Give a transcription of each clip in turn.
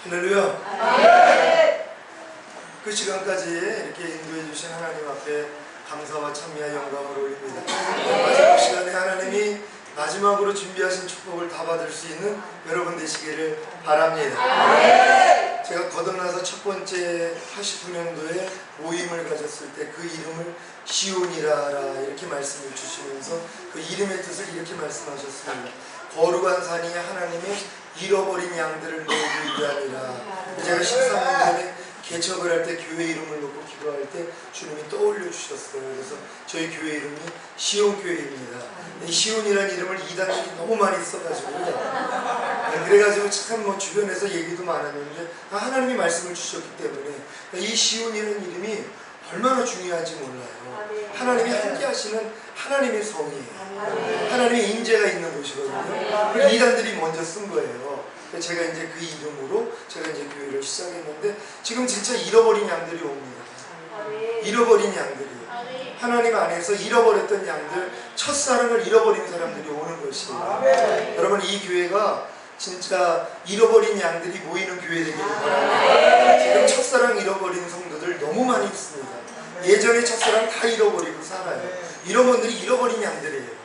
할렐루야. 그 시간까지 이렇게 인도해 주신 하나님 앞에 감사와 찬미와 영광을 올립니다. 마지막 시간에 하나님이 마지막으로 준비하신 축복을 다 받을 수 있는 여러분 되시기를 바랍니다. 제가 거듭나서 첫 번째 89년도에 모임을 가졌을 때 그 이름을 시온이라라 이렇게 말씀을 주시면서 그 이름의 뜻을 이렇게 말씀하셨습니다. 거룩한 산이 하나님의 잃어버린 양들을 모으기 위함이라. 제가 13년 전에 개척을 할 때 교회 이름을 놓고 기도할 때 주님이 떠올려 주셨어요. 그래서 저희 교회 이름이 시온교회입니다. 이 시온이라는 이름을 이단들이 너무 많이 써가지고요. 그래가지고 참 주변에서 얘기도 많았는데 하나님이 말씀을 주셨기 때문에 이 시온이라는 이름이 얼마나 중요한지 몰라요. 하나님이 함께 하시는 하나님의 성이에요. 하나님의 임재가 있는 곳이거든요. 그래서 이단들이 먼저 쓴 거예요. 제가 이제 그 이름으로 제가 이제 교회를 시작했는데 지금 진짜 잃어버린 양들이 옵니다. 잃어버린 양들이요. 하나님 안에서 잃어버렸던 양들, 첫사랑을 잃어버린 사람들이 오는 것이에요. 여러분, 이 교회가 진짜 잃어버린 양들이 모이는 교회 되기를 바랍니다. 지금 첫사랑 잃어버린 성도들 너무 많이 있습니다. 예전에 첫사랑 다 잃어버리고 살아요. 이런 분들이 잃어버린 양들이에요.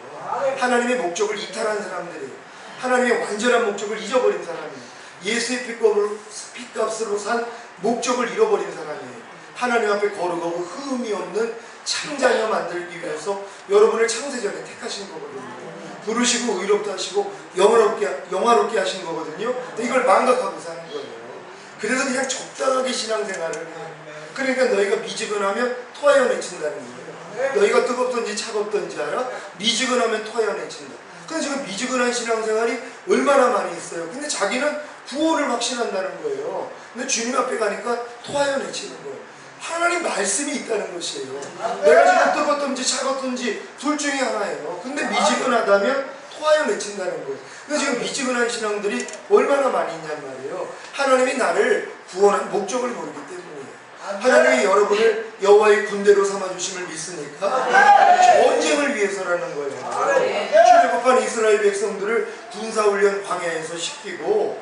하나님의 목적을 이탈한 사람들이에요. 하나님의 완전한 목적을 잊어버린 사람이에요. 예수의 핏값으로 산 목적을 잃어버린 사람이에요. 하나님 앞에 거룩하고 흠이 없는 참자녀 만들기 위해서 여러분을 창세전에 택하신 거거든요. 부르시고 의롭게 하시고 영화롭게 하신 거거든요. 이걸 망각하고 사는 거예요. 그래서 그냥 적당하게 신앙생활을 해요. 그러니까 너희가 미지근하면 토하여 내친다는 거예요. 너희가 뜨겁든지 차갑든지 알아? 미지근하면 토하여 내친다. 근데 지금 미지근한 신앙생활이 얼마나 많이 있어요. 근데 자기는 구원을 확신한다는 거예요. 근데 주님 앞에 가니까 토하여 내치는 거예요. 하나님 말씀이 있다는 것이에요. 내가 지금 뜨겁든지 차갑든지 둘 중에 하나예요. 근데 미지근하다면 토하여 내친다는 거예요. 근데 지금 미지근한 신앙들이 얼마나 많이 있냔 말이에요. 하나님이 나를 구원한 목적을 모르기 때문이에요. 하나님이 여러분을 여호와의 군대로 삼아주심을 믿으니까 전쟁을 위해서라는 거예요. 출애굽한 이스라엘 백성들을 군사훈련 광야에서 시키고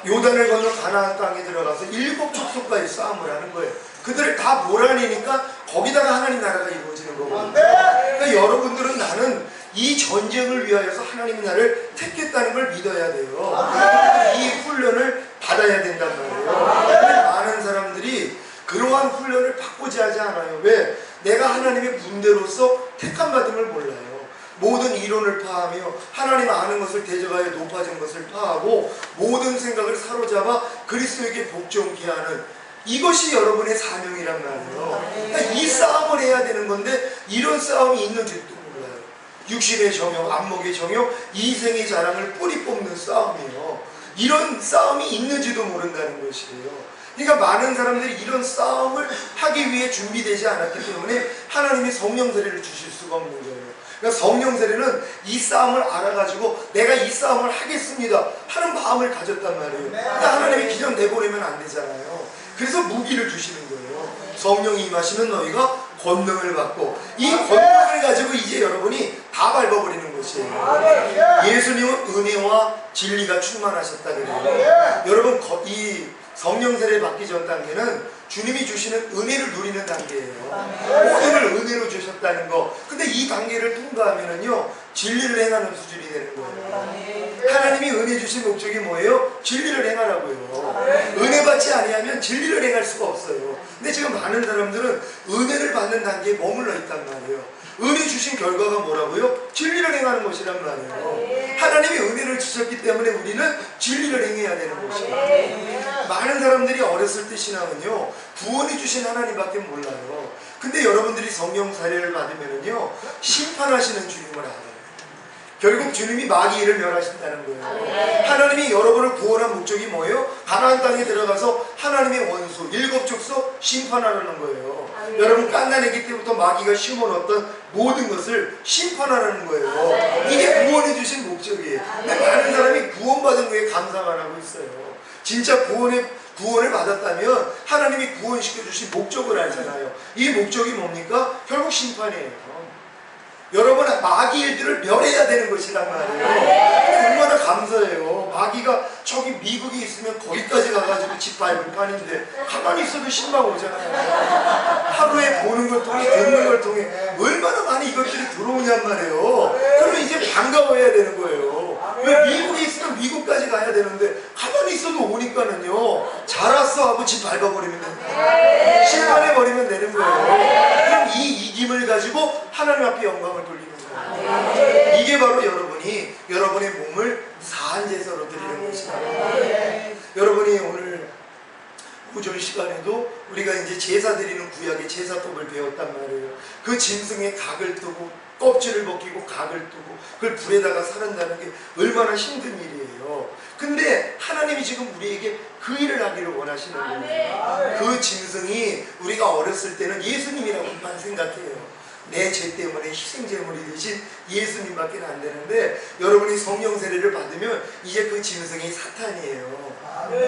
요단을 건너 가나안 땅에 들어가서 7 족속과의 싸움을 하는 거예요. 그들을 다 몰아내니까 거기다가 하나님 나라가 이루어지는 거거든요. 그러니까 여러분들은 나는 이 전쟁을 위하여서 하나님이 나를 택했다는 걸 믿어야 돼요. 이 훈련을 받아야 된단 말이에요. 근데 많은 사람들이 그러한 훈련을 받고자 하지 않아요. 왜? 내가 하나님의 군대로서 택함받음을 몰라요. 모든 이론을 파하며 하나님 아는 것을 대적하여 높아진 것을 파하고 모든 생각을 사로잡아 그리스도에게 복종케 하는 이것이 여러분의 사명이란 말이에요. 그러니까 이 싸움을 해야 되는 건데 이런 싸움이 있는지도 몰라요. 육신의 정욕, 안목의 정욕, 이생의 자랑을 뿌리 뽑는 싸움이에요. 이런 싸움이 있는지도 모른다는 것이에요. 그러니까 많은 사람들이 이런 싸움을 하기 위해 준비되지 않았기 때문에 하나님이 성령 세례를 주실 수가 없는 거예요. 그러니까 성령 세례는 이 싸움을 알아가지고 내가 이 싸움을 하겠습니다 하는 마음을 가졌단 말이에요. 그러니까 하나님이 그냥 내보내면 안 되잖아요. 그래서 무기를 주시는 거예요. 성령이 임하시면 너희가 권능을 받고 이 권능을 가지고 이제 여러분이 다 밟아버리는 것이에요. 예수님은 은혜와 진리가 충만하셨다 그래요. 여러분 이 성령 세례 받기 전 단계는 주님이 주시는 은혜를 누리는 단계예요. 모든 걸 은혜로 주셨다는 거. 근데 이 단계를 통과하면은요 진리를 행하는 수준이 되는 거예요. 하나님이 은혜 주신 목적이 뭐예요? 진리를 행하라고요. 은혜 받지 아니하면 진리를 행할 수가 없어요. 근데 지금 많은 사람들은 은혜를 받는 단계에 머물러 있단 말이에요. 은혜 주신 결과가 뭐라고요? 진리를 행하는 것이란 말이에요. 하나님이 은혜를 주셨기 때문에 우리는 진리를 행해야 되는 것이에요. 많은 사람들이 어렸을 때 신앙은요 구원해 주신 하나님밖에 몰라요. 근데 여러분들이 성령 세례를 받으면은요 심판하시는 주님을 알아요. 결국 주님이 마귀를 멸하신다는 거예요. 하나님이 여러분을 구원한 목적이 뭐예요? 가나안 땅에 들어가서 하나님의 원수 7 족속 심판하려는 거예요. 여러분 갓난아기 때부터 마귀가 심어놓았던 모든 것을 심판하라는 거예요. 이게 구원해 주신 목적이에요. 근데 많은 사람이 구원받은 후에 감사만 하고 있어요. 진짜 구원을 받았다면 하나님이 구원시켜 주신 목적을 알잖아요. 이 목적이 뭡니까? 결국 심판이에요. 여러분 마귀 일들을 멸해야 되는 것이란 말이에요. 얼마나 감사해요. 마귀가 저기 미국에 있으면 거기까지 가가지고 집 밟을 판인데 가만히 있어도 신방 오잖아요. 하루에 보는 걸 통해 듣는 걸 통해 얼마나 많이 이것들이 들어오냔 말이에요. 그러면 이제 반가워해야 되는 거예요. 왜 미국에 있으면 미국까지 가야 되는데 가만히 있어도 오니까는요, 잘 왔어 하고 집 밟아버리면 됩니다. 실망해버리면 되는 거예요. 그럼 이 이김을 가지고 하나님 앞에 영광을 돌리는 거예요. 이게 바로 여러분의 몸을 사한 제사로 드리는 것이다. 여러분이 오늘 구절 시간에도 우리가 이제 제사 드리는 구약의 제사법을 배웠단 말이에요. 그 짐승의 각을 뜨고 껍질을 벗기고 각을 뜨고 그걸 불에다가 사른다는 게 얼마나 힘든 일이에요. 근데 하나님이 지금 우리에게 그 일을 하기를 원하시는 거예요. 그 짐승이 우리가 어렸을 때는 예수님이라고만 생각해요. 내 죄 때문에 희생제물이 되신 예수님밖에 안 되는데, 여러분이 성령 세례를 받으면 이제 그 짐승이 사탄이에요.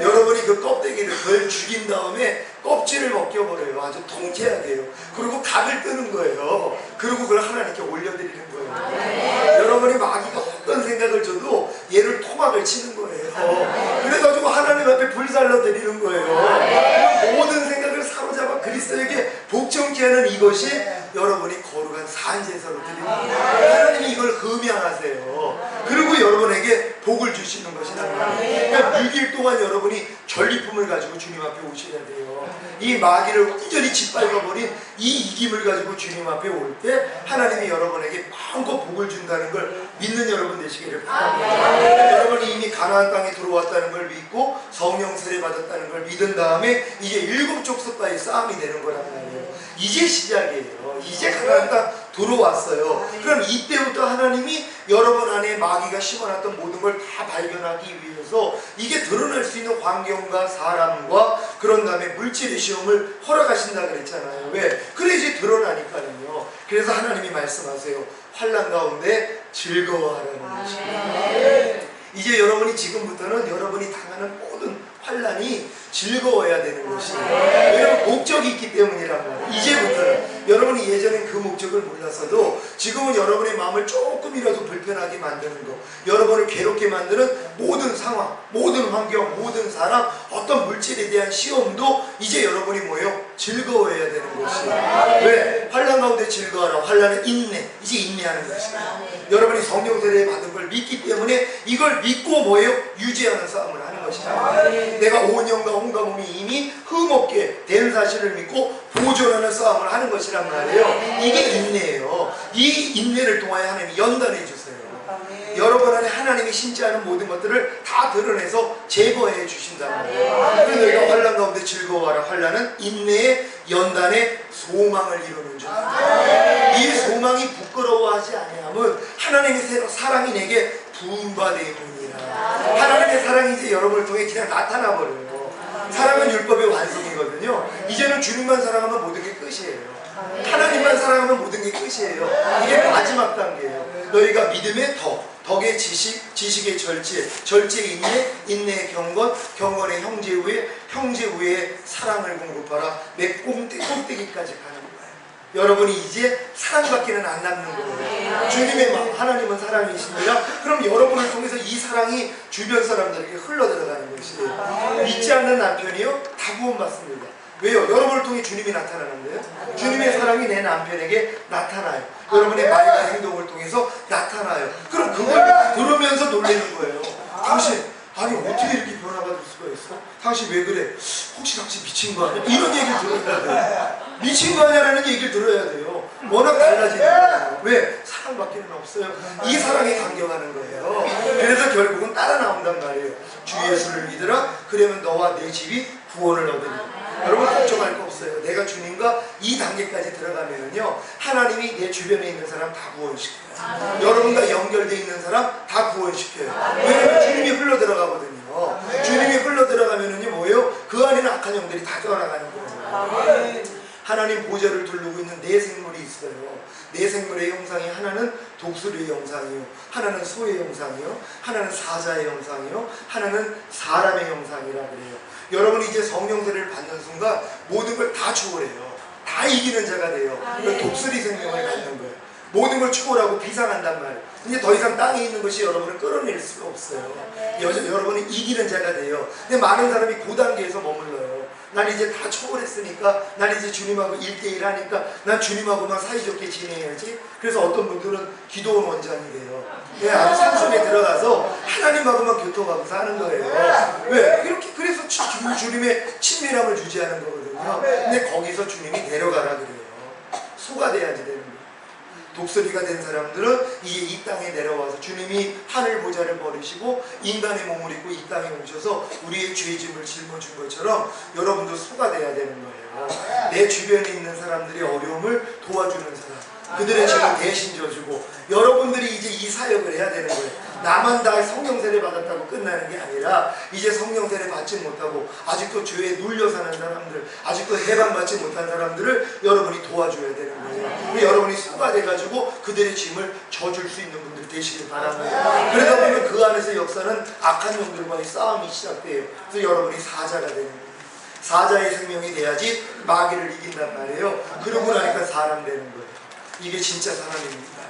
여러분이 그 껍데기를 덜 죽인 다음에 껍질을 벗겨버려요. 아주 통쾌하게요. 그리고 각을 뜨는 거예요. 그리고 그걸 하나님께 올려드리는 거예요. 여러분이 마귀가 어떤 생각을 줘도 얘를 토막을 치는 거예요. 그래가지고 하나님 앞에 불살러 드리는 거예요. 모든 생각을 사로잡아 그리스도에게 복종케 하는 이것이 여러분이 거룩한 산제사로 드리는 거예요. 하나님이 이걸 흠양하세요. 그리고 여러분에게 복을 주시는 것이란 말이에요. 그러니까 6일 동안 여러분이 전리품을 가지고 주님 앞에 오셔야 돼요. 이 마귀를 완전히 짓밟아버린 이 이김을 가지고 주님 앞에 올 때 하나님이 여러분에게 마음껏 복을 준다는 걸 믿는 여러분 되시기를 바랍니다. 여러분이 이미 가나안 땅에 들어왔다는 걸 믿고 성령 세례 받았다는 걸 믿은 다음에 이제 7 족속과의 싸움이 되는 거란 말이에요. 이제 시작이에요. 이제 가나안 땅 들어왔어요. 그럼 이때부터 하나님이 여러분 안에 마귀가 심어놨던 모든 걸 다 발견하기 위해서 이게 드러날 수 있는 환경과 사람과 그런 다음에 물질의 시험을 허락하신다 그랬잖아요. 왜? 그래야지 드러나니까요. 그래서 하나님이 말씀하세요. 환난 가운데 즐거워하라는 것입니다. 이제 여러분이 지금부터는 여러분이 당하는 모든 환난이 즐거워야 되는 것이에요. 왜냐하면 목적이 있기 때문이란 말이에요. 이제부터는 여러분이 예전엔 그 목적을 몰랐어도 지금은 여러분의 마음을 조금이라도 불편하게 만드는 거, 여러분을 괴롭게 만드는 모든 상황, 모든 환경, 모든 사람, 어떤 물질에 대한 시험도 이제 여러분이 뭐예요? 즐거워해야 되는 것이에요. 왜? 환난 가운데 즐거워하라. 환난은 인내. 이제 인내하는 것이에요. 여러분이 성령 세례 받은 걸 믿기 때문에 이걸 믿고 뭐예요? 유지하는 싸움을 하는 것이다. 내가 5년과 온갖 몸이 이미 흠없게 된 사실을 믿고 보존하는 싸움을 하는 것이란 말이에요. 이게 인내예요. 이 인내를 통하여 하나님이 연단해 주세요. 여러분 안에 하나님이 심지 않은 모든 것들을 다 드러내서 제거해 주신단 말이에요. 그래서 너희가 환난 가운데 즐거워하라. 환난은 인내의 연단의 소망을 이루는 줄. 이 소망이 부끄러워하지 아니하면 하나님의 사랑이 내게 부음받음이니라. 하나님의 사랑이 이제 여러분을 통해 그냥 나타나 버려요. 사랑은 율법의 완성이거든요. 이제는 주님만 사랑하면 모든 게 끝이에요. 하나님만 사랑하면 모든 게 끝이에요. 이게 마지막 단계예요. 너희가 믿음의 덕의 지식, 지식의 절제, 절제의 인내, 인내의 경건, 경건의 형제 후에 사랑을 공급하라. 내 꼭대기까지 가는 거예요. 여러분이 이제 사랑밖에는 안 남는 거예요. 주님의 마음, 하나님은 사랑이십니다. 그럼 여러분을 통해서 이 사랑이 주변 사람들에게 흘러들어가는 것이에요. 믿지 않는 남편이요? 다 구원받습니다. 왜요? 여러분을 통해 주님이 나타나는데요. 주님의 사랑이 내 남편에게 나타나요. 여러분의 말과 행동을 통해서 나타나요. 그럼 그걸 들으면서 놀라는 거예요. 당신, 아니 어떻게 이렇게 변화가 될 수가 있어? 당신 왜 그래? 혹시 당신 미친 거 아니야? 이런 얘기를 들어야 돼요. 미친 거 아니야라는 얘기를 들어야 돼요. 워낙 달라지는 거예요. 왜? 사랑밖에는 없어요. 이 사랑에 감격하는 거예요. 그래서 결국은 따라 나온단 말이에요. 주 예수를 믿으라. 그러면 너와 내 집이 구원을 얻으리라. 여러분 걱정할 거 없어요. 내가 주님과 이 단계까지 들어가면은요, 하나님이 내 주변에 있는 사람 다 구원시켜요. 여러분과 연결되어 있는 사람 다 구원시켜요. 왜냐면 주님이 흘러 들어가거든요. 주님이 흘러 들어가면은요 뭐예요? 그 안에는 악한 영들이 다 떠나가는 거예요. 하나님 보좌를 두르고 있는 네 생물이 있어요. 네 생물의 형상이 하나는 독수리의 형상이요, 하나는 소의 형상이요, 하나는 사자의 형상이요, 하나는 사람의 형상이라 그래요. 여러분이 이제 성령 세례를 받는 순간 모든 걸 다 초월해요. 다 이기는 자가 돼요. 독수리 생명을 갖는 거예요. 모든 걸 초월하고 비상한단 말이에요. 근데 더 이상 땅에 있는 것이 여러분을 끌어낼 수가 없어요. 여러분은 이기는 자가 돼요. 근데 많은 사람이 그 단계에서 머물러요. 난 이제 다 초월했으니까, 난 이제 주님하고 1대1 하니까 난 주님하고만 사이좋게 지내야지. 그래서 어떤 분들은 기도원 원장이 돼요. 아주 산속에 들어가서 하나님하고만 교통하고 사는 거예요. 왜? 이렇게 그래서 주님의 친밀함을 유지하는 거거든요. 근데 거기서 주님이 데려가라 그래요. 소가 돼야지 되는 거예요. 독수리가 된 사람들은 이제 이 땅에 내려와서 주님이 하늘 보좌를 버리시고 인간의 몸을 입고 이 땅에 오셔서 우리의 죄짐을 짊어진 것처럼 여러분도 소가 돼야 되는 거예요. 내 주변에 있는 사람들의 어려움을 도와주는 사람, 그들의 짐을 대신 져주고, 여러분들이 이제 이 사역을 해야 되는 거예요. 나만 다 성령 세례 받았다고 끝나는 게 아니라 이제 성령 세례 받지 못하고 아직도 죄에 눌려 사는 사람들, 아직도 해방받지 못한 사람들을 여러분이 도와줘야 되는 거예요. 여러분이 소가 돼가지고 그들의 짐을 져줄 수 있는 분들 되시길 바랍니다. 그러다 보면 그 안에서 역사는 악한 영들과의 싸움이 시작돼요. 그래서 여러분이 사자가 되는 거예요. 사자의 생명이 돼야지 마귀를 이긴단 말이에요. 그러고 나니까 사람 되는 거예요. 이게 진짜 사람입니다.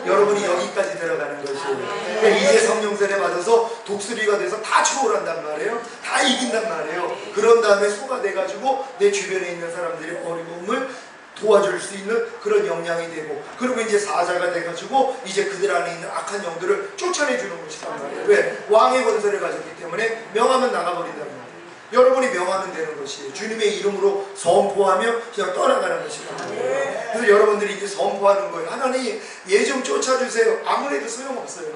여러분이 여기까지 들어가는 것이에요. 그러니까 이제 성령 세례 받아서 독수리가 돼서 다 초월한단 말이에요. 다 이긴단 말이에요. 그런 다음에 소가 돼가지고 내 주변에 있는 사람들의 어려움을 도와줄 수 있는 그런 역량이 되고, 그리고 이제 사자가 돼가지고 이제 그들 안에 있는 악한 영들을 쫓아내주는 것이란 말이에요. 왜? 왕의 권세를 가졌기 때문에 명하면 나가버린단 말이에요. 여러분이 명하면 되는 것이에요. 주님의 이름으로 선포하며 그냥 떠나가는 것이란 말이에요. 그래서 여러분들이 이제 선포하는 거예요. 하나님, 얘 좀 쫓아주세요. 아무래도 소용없어요.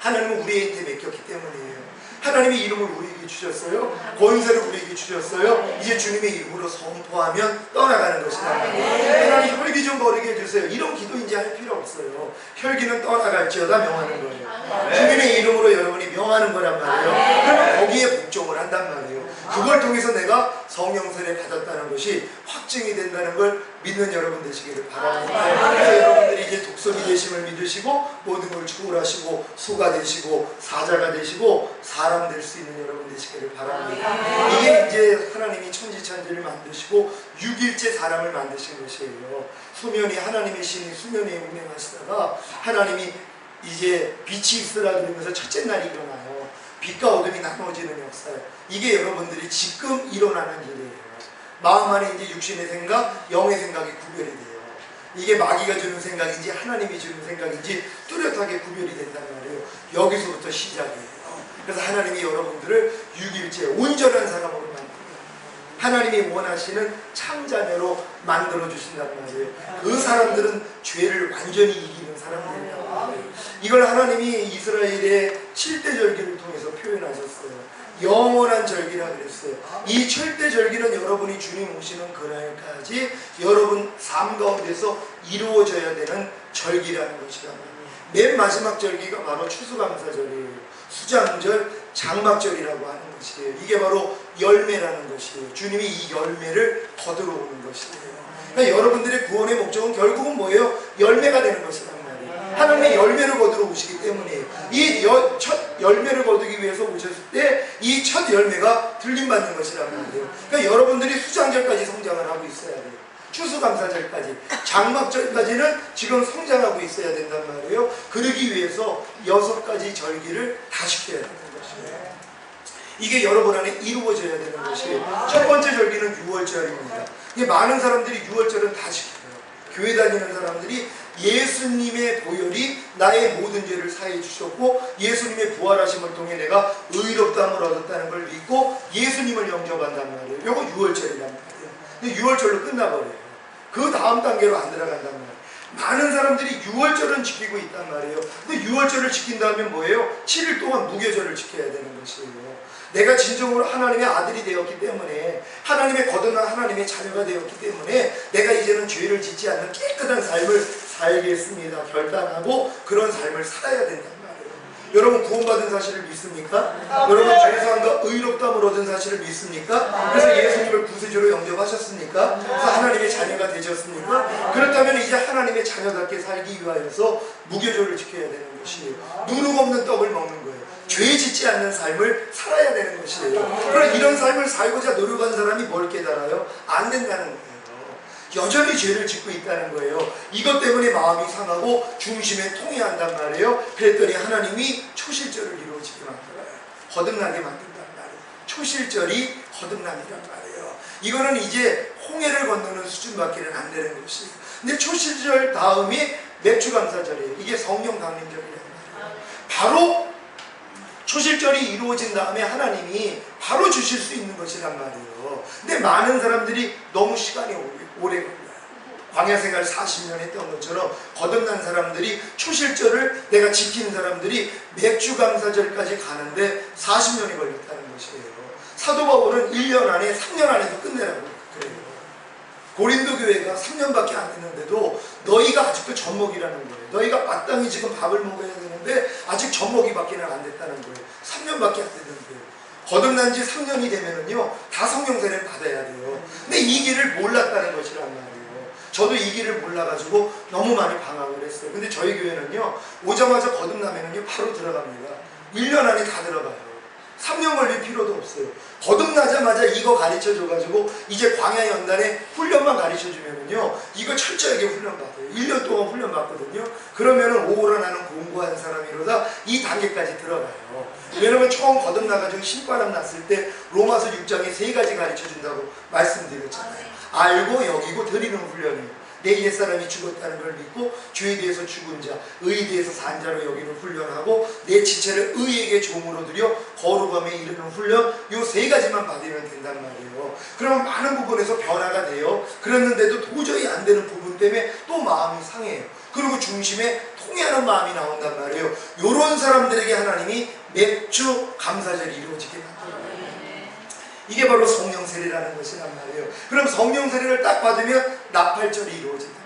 하나님은 우리한테 맡겼기 때문이에요. 하나님의 이름을 우리에게 주셨어요. 권세를 우리에게 주셨어요. 이제 주님의 이름으로 선포하면 떠나가는 것이다. 하나님, 혈기 좀 버리게 해주세요. 이런 기도 이제 할 필요 없어요. 혈기는 떠나갈지어다 명하는 거예요. 주님의 이름으로 여러분이 명하는 거란 말이에요. 그러면 거기에 복종을 한단 말이에요. 그걸 통해서 내가 성령세례 받았다는 것이 확증이 된다는 걸 믿는 여러분 되시기를 바랍니다. 그래서 여러분들이 이제 독수리 되심을 믿으시고 모든 걸 초월하시고 소가 되시고 사자가 되시고 사람 될 수 있는 여러분 되시기를 바랍니다. 이게 이제 하나님이 천지천지를 만드시고 6일째 사람을 만드신 것이에요. 수면이 하나님의 신이 수면에 운행하시다가 하나님이 이제 빛이 있으라 그러면서 첫째 날이 일어나요. 빛과 어둠이 나눠지는 역사예요. 이게 여러분들이 지금 일어나는 일이에요. 마음 안에 이제 육신의 생각, 영의 생각이 구별이 돼요. 이게 마귀가 주는 생각인지 하나님이 주는 생각인지 뚜렷하게 구별이 된단 말이에요. 여기서부터 시작이에요. 그래서 하나님이 여러분들을 6일째 온전한 사람으로 만듭니다. 하나님이 원하시는 참자녀로 만들어 주신단 말이에요. 그 사람들은 죄를 완전히 이기는 사람들이란 말이에요. 이걸 하나님이 이스라엘의 7대 절기를 통해서 표현하셨어요. 영원한 절기라 그랬어요. 이 7대 절기는 여러분이 주님 오시는 그날까지 여러분 삶 가운데서 이루어져야 되는 절기라는 것이란 말이에요. 맨 마지막 절기가 바로 추수감사절이에요. 수장절, 장막절이라고 하는 것이에요. 이게 바로 열매라는 것이에요. 주님이 이 열매를 거두러 오는 것이에요. 그러니까 여러분들의 구원의 목적은 결국은 뭐예요? 열매가 되는 것이란 말이에요. 하나님의 열매를 거두러 오시기 때문이에요. 이 첫 열매를 거두기 위해서 오셨을 때 이 첫 열매가 들림받는 것이란 말이에요. 그러니까 여러분들이 수장절까지 성장을 하고 있어야 돼요. 추수감사절까지, 장막절까지는 지금 성장하고 있어야 된단 말이에요. 그러기 위해서 6가지 절기를 다 지켜야 되는 것이에요. 이게 여러분 안에 이루어져야 되는 것이에요. 첫 번째 절기는 6월절입니다. 이게 많은 사람들이 6월절은 다 지켜요. 교회 다니는 사람들이 예수님의 보혈이 나의 모든 죄를 사해 주셨고 예수님의 부활하심을 통해 내가 의롭다함을 얻었다는 걸 믿고 예수님을 영접한단 말이에요. 이거 6월절이란 말이에요. 근데 6월절로 끝나버려요. 그 다음 단계로 안 들어간단 말이에요. 많은 사람들이 6월절은 지키고 있단 말이에요. 근데 6월절을 지킨 다음에 뭐예요? 7일 동안 무교절을 지켜야 되는 것이에요. 내가 진정으로 하나님의 아들이 되었기 때문에, 하나님의 거듭난 하나님의 자녀가 되었기 때문에 내가 이제는 죄를 짓지 않는 깨끗한 삶을 살겠습니다. 결단하고 그런 삶을 살아야 된단 말이에요. 여러분 구원받은 사실을 믿습니까? 여러분 죄사함과 의롭다함을 얻은 사실을 믿습니까? 그래서 예수님을 구세주로 영접하셨습니까? 그래서 하나님의 자녀가 되셨습니까? 그렇다면 이제 하나님의 자녀답게 살기 위하여서 무교절을 지켜야 되는 것이에요. 누룩 없는 떡을 먹는 거예요. 죄 짓지 않는 삶을 살아야 되는 것이에요. 그럼 이런 삶을 살고자 노력한 사람이 뭘 깨달아요? 안 된다는 거예요. 여전히 죄를 짓고 있다는 거예요. 이것 때문에 마음이 상하고 중심에 통해한단 말이에요. 그랬더니 하나님이 초실절을 이루어지게 만들어요. 거듭나게 만든단 말이에요. 초실절이 거듭남이란 말이에요. 이거는 이제 홍해를 건너는 수준밖에는 안 되는 것이에요. 근데 초실절 다음이 맥주감사절이에요. 이게 성령 강림절이란 말이에요. 바로 초실절이 이루어진 다음에 하나님이 바로 주실 수 있는 것이란 말이에요. 근데 많은 사람들이 너무 시간이 오래 걸려요. 광야생활 40년 했던 것처럼 거듭난 사람들이 초실절을 내가 지키는 사람들이 맥주감사절까지 가는데 40년이 걸렸다는 것이에요. 사도 바울은 1년 안에 3년 안에도 끝내라고 그래요. 고린도 교회가 3년밖에 안 됐는데도 너희가 아직도 젖먹이라는 거예요. 너희가 마땅히 지금 밥을 먹어야 되는데 아직 젖먹이밖에 안 됐다는 거예요. 3년밖에 안 됐는데요. 거듭난 지 3년이 되면은요 다 성령세례를 받아야 돼요. 근데 이 길을 몰랐다는 것이란 말이에요. 저도 이 길을 몰라가지고 너무 많이 방황을 했어요. 근데 저희 교회는요 오자마자 거듭나면은요 바로 들어갑니다. 1년 안에 다 들어가요. 3년 걸릴 필요도 없어요. 거듭나자마자 이거 가르쳐줘가지고 이제 광야 연단에 훈련만 가르쳐주면은요 이거 철저하게 훈련받아요. 1년 동안 훈련받거든요. 그러면은 오호라 나는 공부한 사람이로다 이 단계까지 들어가요. 왜냐면 처음 거듭나가지고 신바람 났을 때 로마서 6장에 3가지 가르쳐준다고 말씀드렸잖아요. 알고 여기고 드리는 훈련이에요. 내 옛사람이 죽었다는 걸 믿고 죄에 대해서 죽은 자, 의에 대해서 산 자로 여기는 훈련하고 내 지체를 의에게 종으로 드려 거룩함에 이르는 훈련, 요 3가지만 받으면 된단 말이에요. 그러면 많은 부분에서 변화가 돼요. 그랬는데도 도저히 안 되는 부분 때문에 또 마음이 상해요. 그리고 중심에 통해하는 마음이 나온단 말이에요. 요런 사람들에게 하나님이 맥주 감사절이 이루어지게 만들어요. 이게 바로 성령 세례라는 것이란 말이에요. 그럼 성령 세례를 딱 받으면 나팔절이 이루어진단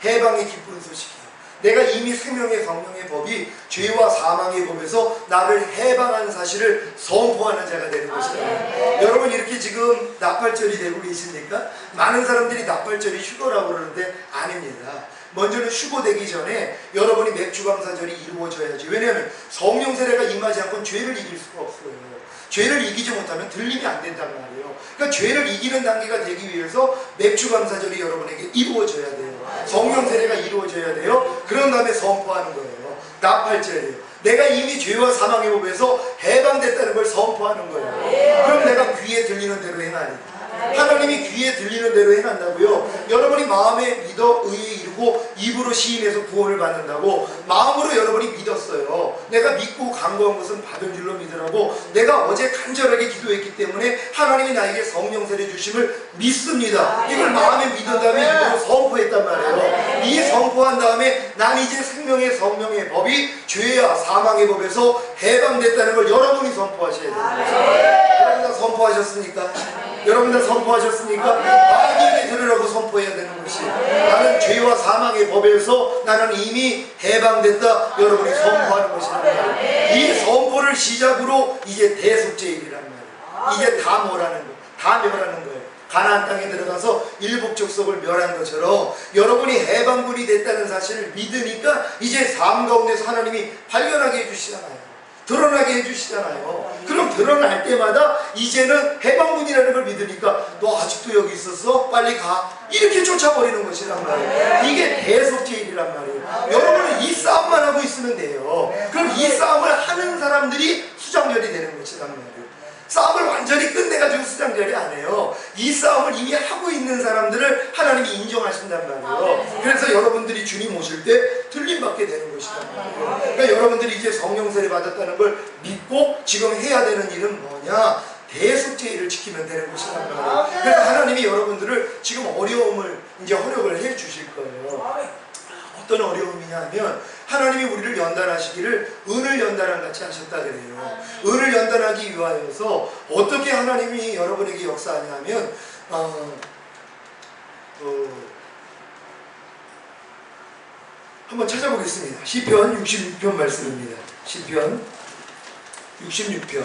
말이에요. 해방의 기쁜 소식이에요. 내가 이미 생명의 성령의 법이 죄와 사망의 법에서 나를 해방한 사실을 선포하는 자가 되는 것이다. 여러분 이렇게 지금 나팔절이 되고 계십니까? 많은 사람들이 나팔절이 휴거라고 그러는데 아닙니다. 먼저는 휴거되기 전에 여러분이 맥주감사절이 이루어져야지. 왜냐하면 성령 세례가 임하지 않고는 죄를 이길 수가 없어요. 죄를 이기지 못하면 들림이 안 된단 말이에요. 그러니까 죄를 이기는 단계가 되기 위해서 맥주감사절이 여러분에게 이루어져야 돼요. 성령 세례가 이루어져야 돼요. 그런 다음에 선포하는 거예요. 나팔절이에요. 내가 이미 죄와 사망의 법에서 해방됐다는 걸 선포하는 거예요. 그럼 내가 귀에 들리는 대로 행하니 하나님이 귀에 들리는 대로 행한다고요. 여러분이 마음에 믿어 의에 이르고 입으로 시인해서 구원을 받는다고 마음으로 여러분이 믿었어요. 내가 믿고 간구한 것은 받은 줄로 믿으라고 내가 어제 간절하게 기도했기 때문에 하나님이 나에게 성령 세례 주심을 믿습니다. 이걸 마음에 믿은 다음에 입으로 선포했단 말이에요. 이 선포한 다음에 난 이제 생명의 성령의 법이 죄와 사망의 법에서 해방됐다는 걸 여러분이 선포하셔야 돼요. 여러분 다 선포하셨습니까? 여러분 다 선포하셨습니까? 많이 들으라고 선포해야 되는 것이 나는 죄와 사망의 법에서 나는 이미 해방됐다. 여러분이 선포하는 것입니다. 이 선포를 시작으로 이제 대속죄일이란 말이에요. 이제 다 뭐라는 거예요? 다 멸하는 거예요. 가나안 땅에 들어가서 일곱 족속을 멸한 것처럼 여러분이 해방군이 됐다는 사실을 믿으니까 이제 삶 가운데서 하나님이 발견하게 해주시잖아요. 드러나게 해주시잖아요. 그럼 드러날 때마다 이제는 해방군이라는 걸 믿으니까 너 아직도 여기 있었어? 빨리 가. 이렇게 쫓아버리는 것이란 말이에요. 이게 대속죄일이란 말이에요. 여러분은 이 싸움만 하고 있으면 돼요. 그럼 이 싸움을 하는 사람들이 수장절이 되는 것이란 말이에요. 싸움을 완전히 끝내가지고 수장절이 안 해요. 이 싸움을 이미 하고 있는 사람들을 하나님이 인정하신단 말이에요. 그래서 여러분들이 주님 오실 때 들림받게 되는 것이란 말이에요. 그러니까 여러분들이 이제 성령 세례 받았다는 걸 믿고 지금 해야 되는 일은 뭐냐? 대속죄일을 지키면 되는 것이란 말이에요. 그래서 하나님이 여러분들을 지금 어려움을 이제 허력을 해 주실 거예요. 어떤 어려움이냐 하면 하나님이 우리를 연단하시기를 은을 연단한 같이 하셨다 그래요. 은을 연단하기 위하여서 어떻게 하나님이 여러분에게 역사하냐면 한번 찾아보겠습니다. 시편 66편 말씀입니다. 시편 66편.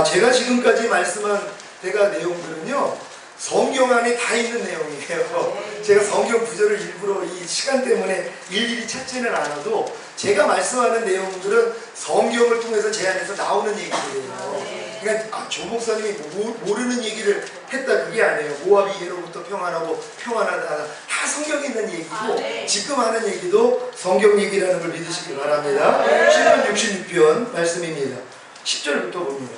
제가 지금까지 말씀한 내용들은요 성경 안에 다 있는 내용이에요. 제가 성경 구절을 일부러 이 시간 때문에 일일이 찾지는 않아도 제가 말씀하는 내용들은 성경을 통해서 제 안에서 나오는 얘기들이에요. 그러니까 조 목사님이 모르는 얘기를 했다 그게 아니에요. 모압이 예로부터 평안하고 평안하다 다 성경에 있는 얘기고 지금 하는 얘기도 성경 얘기라는 걸 믿으시기 바랍니다. 시편 66편 말씀입니다. 10절부터 봅니다.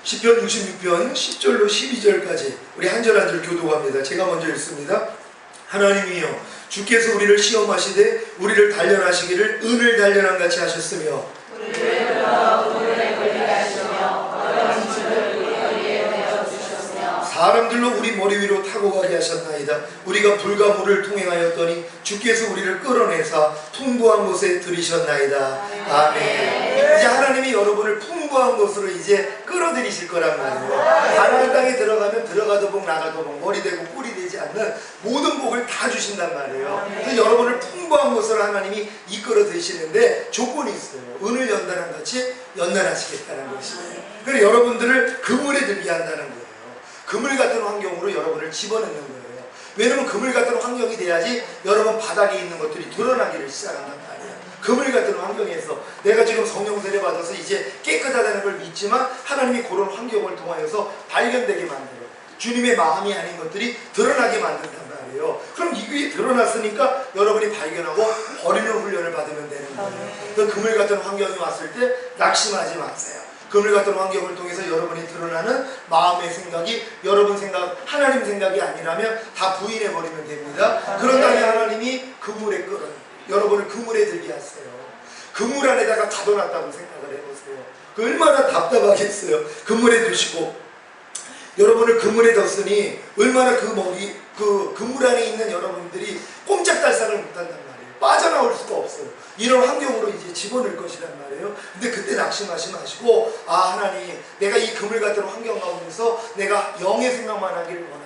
시편 66편 10절로 12절까지 우리 한 절 한 절 교독합니다. 제가 먼저 읽습니다. 하나님이여 주께서 우리를 시험하시되 우리를 단련하시기를 은을 단련한 같이 하셨으며 우리를 불러 우물에 걸리게 하시며 어려운 짐을 우리 허리에 메어 주셨으며 사람들로 우리 머리 위로 타고 가게 하셨나이다. 우리가 불과 물을 통행하였더니 주께서 우리를 끌어내사 풍부한 곳에 들이셨나이다. 아멘. 이제 하나님이 여러분을 풍부한 곳으로 이제 끌어들이실 거란 말이에요. 가나안 땅에 들어가면 들어가도 복 나가도 복 머리 되고 꿀이 되지 않는 모든 복을 다 주신단 말이에요. 그래서 여러분을 풍부한 곳으로 하나님이 이끌어 드시는데 조건이 있어요. 은을 연단한 같이 연단하시겠다는 것이에요. 그래서 여러분들을 그물에 들게 한다는 거예요. 그물 같은 환경으로 여러분을 집어넣는 거예요. 왜냐면 그물 같은 환경이 돼야지 여러분 바닥에 있는 것들이 드러나기를 시작한단 말이에요. 그물 같은 환경에서 내가 지금 성령 세례 받아서 이제 깨끗하다는 걸 믿지만 하나님이 그런 환경을 통하여서 발견되게 만들어요. 주님의 마음이 아닌 것들이 드러나게 만든단 말이에요. 그럼 이게 드러났으니까 여러분이 발견하고 버리는 훈련을 받으면 되는 거예요. 그 그물 같은 환경이 왔을 때 낙심하지 마세요. 그물 같은 환경을 통해서 여러분이 드러나는 마음의 생각이 여러분 생각, 하나님 생각이 아니라면 다 부인해버리면 됩니다. 그런 다음에 하나님이 그물에 끌어요. 여러분을 그물에 들게 하세요. 그물 안에다가 가둬놨다고 생각을 해보세요. 얼마나 답답하겠어요. 그물에 두시고 여러분을 그물에 뒀으니 얼마나 그 그물 안에 있는 여러분들이 꼼짝달싹을 못한단 말이에요. 빠져나올 수가 없어요. 이런 환경으로 이제 집어넣을 것이란 말이에요. 근데 그때 낙심하지 마시고 하나님 내가 이 그물 같은 환경 가운데서 내가 영의 생각만 하기를 원합니다.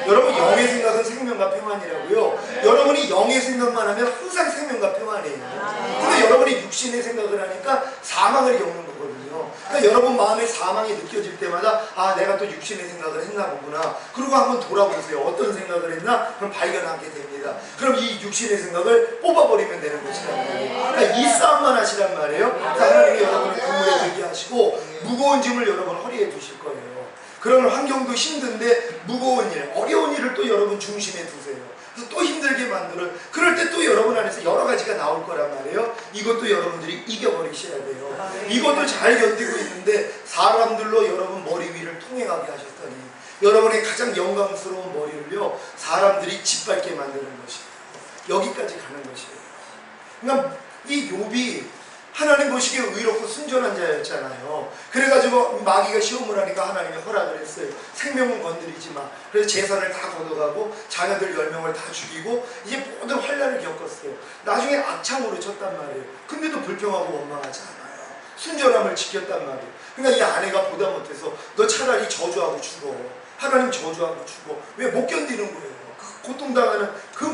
여러분 영의 생각은 생명과 평안이라고요. 여러분이 영의 생각만 하면 항상 생명과 평안이에요. 근데 여러분이 육신의 생각을 하니까 사망을 겪는 거거든요. 그러니까 여러분 마음에 사망이 느껴질 때마다 내가 또 육신의 생각을 했나 보구나. 그리고 한번 돌아보세요. 어떤 생각을 했나? 그럼 발견하게 됩니다. 그럼 이 육신의 생각을 뽑아버리면 되는 것이란 말이에요. 그러니까 이 싸움만 하시란 말이에요. 그래서 하나님이 여러분을 그물에 들게 하시고 무거운 짐을 여러분 허리에 두실 거예요. 그런 환경도 힘든데 무거운 일, 어려운 일을 또 여러분 중심에 두세요. 그래서 또 힘들게 만들어요. 그럴 때 또 여러분 안에서 여러 가지가 나올 거란 말이에요. 이것도 여러분들이 이겨버리셔야 돼요. 이것도 잘 견디고 있는데 사람들로 여러분 머리 위를 통행하게 하셨더니 여러분의 가장 영광스러운 머리를요 사람들이 짓밟게 만드는 것이에요. 여기까지 가는 것이에요. 그러니까 이 욥이 하나님 보시기에 의롭고 순전한 자였잖아요. 그래가지고 마귀가 시험을 하니까 하나님이 허락을 했어요. 생명은 건드리지 마. 그래서 재산을 다 걷어가고 자녀들 10명을 다 죽이고 이제 모든 환난을 겪었어요. 나중에 악창으로 쳤단 말이에요. 근데도 불평하고 원망하지 않아요. 순전함을 지켰단 말이에요. 그러니까 이 아내가 보다 못해서 너 차라리 저주하고 죽어. 하나님 저주하고 죽어. 왜 못 견디는 거예요. 고통당하는 그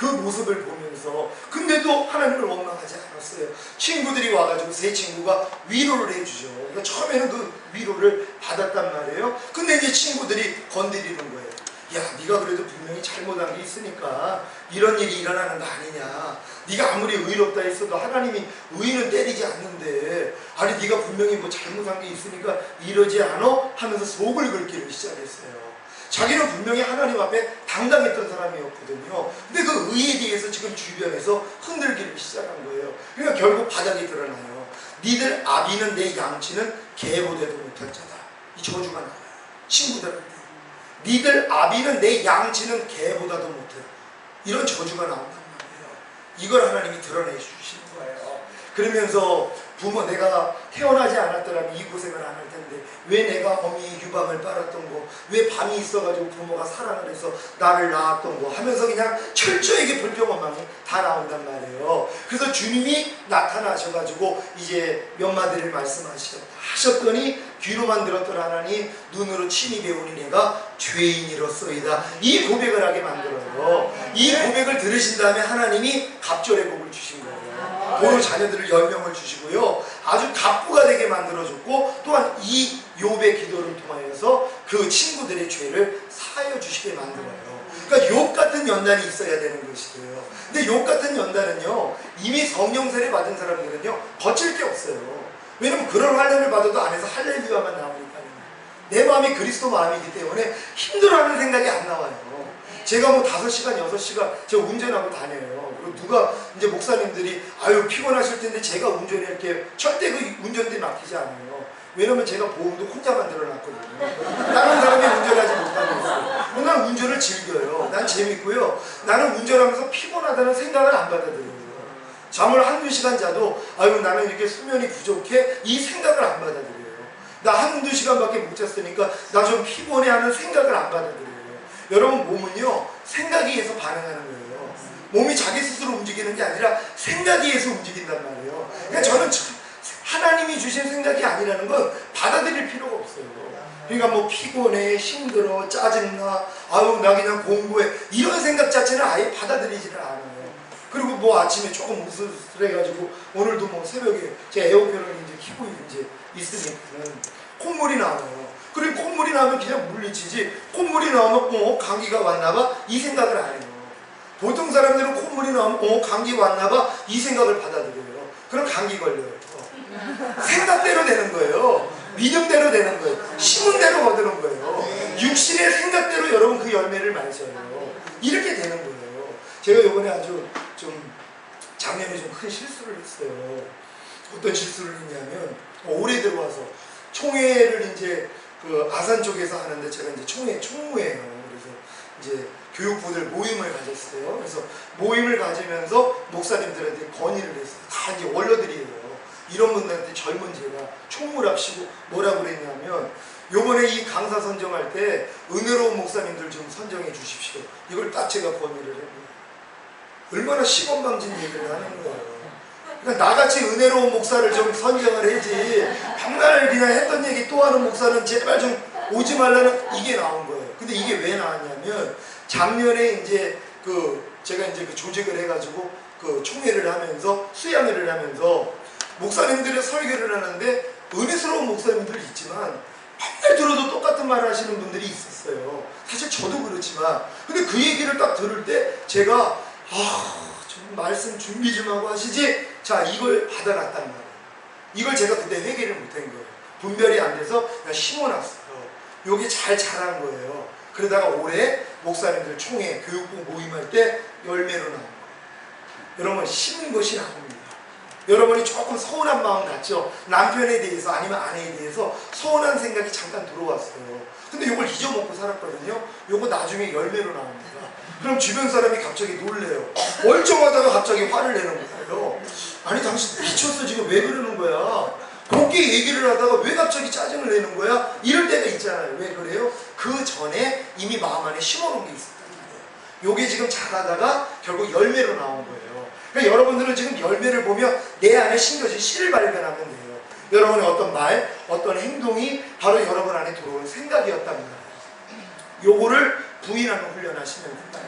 모습을 보면서 근데도 하나님을 원망하지 않았어요. 친구들이 와가지고 세 친구가 위로를 해주죠. 그러니까 처음에는 그 위로를 받았단 말이에요. 근데 이제 친구들이 건드리는 거예요. 야, 네가 그래도 분명히 잘못한 게 있으니까 이런 일이 일어나는 거 아니냐. 네가 아무리 의롭다 했어도 하나님이 의인은 때리지 않는데 아니 네가 분명히 뭐 잘못한 게 있으니까 이러지 않아? 하면서 속을 긁기를 시작했어요. 자기는 분명히 하나님 앞에 당당했던 사람이었거든요. 근데 그 의에 대해서 지금 주변에서 흔들기를 시작한 거예요. 그러니까 결국 바닥이 드러나요. 니들 아비는 내 양치는 개보다도 못한 자다. 이 저주가 나와요. 친구들한테. 니들 아비는 내 양치는 개보다도 못해. 이런 저주가 나온단 말이에요. 이걸 하나님이 드러내 주시는 거예요. 그러면서 부모 내가 태어나지 않았더라면 이 고생을 안 할 텐데 왜 내가 어미의 유방을 빨았던 거, 왜 밤이 있어가지고 부모가 사랑을 해서 나를 낳았던 거 하면서 그냥 철저하게 불평원망이 다 나온단 말이에요. 그래서 주님이 나타나셔가지고 이제 몇 마디를 말씀하셨더니 귀로만 들었던 하나님 눈으로 친히 배우니 내가 죄인이로소이다. 이 고백을 하게 만들어요. 이 고백을 들으신 다음에 하나님이 갑절의 복을 주신 거예요. 도로 자녀들을 10명을 주시고요. 아주 갑부가 되게 만들어줬고 또한 이 욥의 기도를 통하여서 그 친구들의 죄를 사하여 주시게 만들어요. 그러니까 욥 같은 연단이 있어야 되는 것이에요. 근데 욥 같은 연단은요, 이미 성령 세례 받은 사람들은요 거칠 게 없어요. 왜냐면 그런 환난을 받아도 안에서 할렐루야만 나오니까요. 내 마음이 그리스도 마음이기 때문에 힘들어하는 생각이 안 나와요. 제가 뭐 5시간, 6시간 제가 운전하고 다녀요. 그리고 누가 이제 목사님들이 아유 피곤하실 텐데 제가 운전할게요. 절대 그 운전대 맡기지 않아요. 왜냐면 제가 보험도 혼자 만들어놨거든요. 다른 사람이 운전하지 못하고 있어요. 난 운전을 즐겨요. 난 재밌고요. 나는 운전하면서 피곤하다는 생각을 안 받아들여요. 잠을 1-2시간 자도 아유 나는 이렇게 수면이 부족해 이 생각을 안 받아들여요. 나 1-2시간밖에 못 잤으니까 나 좀 피곤해 하는 생각을 안 받아들여요. 여러분 몸은요 생각에 의해서 반응하는 거예요. 몸이 자기 스스로 움직이는 게 아니라 생각에 의해서 움직인단 말이에요. 그러니까 저는 하나님이 주신 생각이 아니라는 건 받아들일 필요가 없어요. 그러니까 뭐 피곤해, 힘들어, 짜증나, 아유 나 그냥 공부해 이런 생각 자체는 아예 받아들이지를 않아요. 그리고 뭐 아침에 조금 으슬으슬해가지고 오늘도 뭐 새벽에 제 에어컨을 이제 켜고 이제 있으니까는 콧물이 나와요. 그리고 콧물이 나면 그냥 물리치지 콧물이 나오면 감기가 왔나봐 이 생각을 안 해요. 보통 사람들은 콧물이 나오면 감기 왔나봐 이 생각을 받아들여요. 그럼 감기 걸려요. 생각대로 되는 거예요. 믿음대로 되는 거예요. 심은 대로 얻는 거예요. 육신의 생각대로 여러분 그 열매를 맺어요. 이렇게 되는 거예요. 제가 이번에 아주 좀 작년에 좀 큰 실수를 했어요. 어떤 실수를 했냐면 올해 들어와서 총회를 이제 그 아산 쪽에서 하는데 제가 이제 총무예요. 그래서 이제 교육부들 모임을 가졌어요. 그래서 모임을 가지면서 목사님들한테 건의를 했어요. 다 이제 원로들이에요. 이런 분들한테 젊은 제가 총무랍시고 뭐라고 그랬냐면 요번에 이 강사 선정할 때 은혜로운 목사님들 좀 선정해 주십시오. 이걸 딱 제가 건의를 했고요. 얼마나 시건방진 얘기를 하는 거예요. 그러니까 나같이 은혜로운 목사를 좀 선정을 해지 박날 그냥 했던 얘기 또 하는 목사는 제발 좀 오지 말라는 이게 나온 거예요. 근데 이게 왜 나왔냐면 작년에 이제 제가 이제 그 조직을 해가지고 그 총회를 하면서 수양회를 하면서 목사님들의 설교를 하는데 은혜스러운 목사님들이 있지만 맨날 들어도 똑같은 말을 하시는 분들이 있었어요. 사실 저도 그렇지만 근데 그 얘기를 딱 들을 때 제가 좀 말씀 준비 좀 하고 하시지 자 이걸 받아놨단 말이에요. 이걸 제가 그때 회개를 못한 거예요. 분별이 안 돼서 그냥 심어놨어요. 요게 잘 자란 거예요. 그러다가 올해 목사님들 총회 교육부 모임할 때 열매로 나온 거예요. 여러분 심은 것이 나옵니다. 여러분이 조금 서운한 마음 같죠? 남편에 대해서 아니면 아내에 대해서 서운한 생각이 잠깐 들어왔어요. 근데 이걸 잊어먹고 살았거든요. 요거 나중에 열매로 나옵니다. 그럼 주변 사람이 갑자기 놀래요. 멀쩡하다가 갑자기 화를 내는 거예요. 아니 당신 미쳤어 지금 왜 그러는 거야? 그렇게 얘기를 하다가 왜 갑자기 짜증을 내는 거야? 이럴 때가 있잖아요. 왜 그래요? 그 전에 이미 마음 안에 심어놓은 게 있었다는 거예요. 요게 지금 자라다가 결국 열매로 나온 거예요. 그러니까 여러분들은 지금 열매를 보면 내 안에 심겨진 씨를 발견하면 돼요. 여러분의 어떤 말, 어떤 행동이 바로 여러분 안에 들어오는 생각이었답니다. 요거를 부인하는 훈련하시면 된다.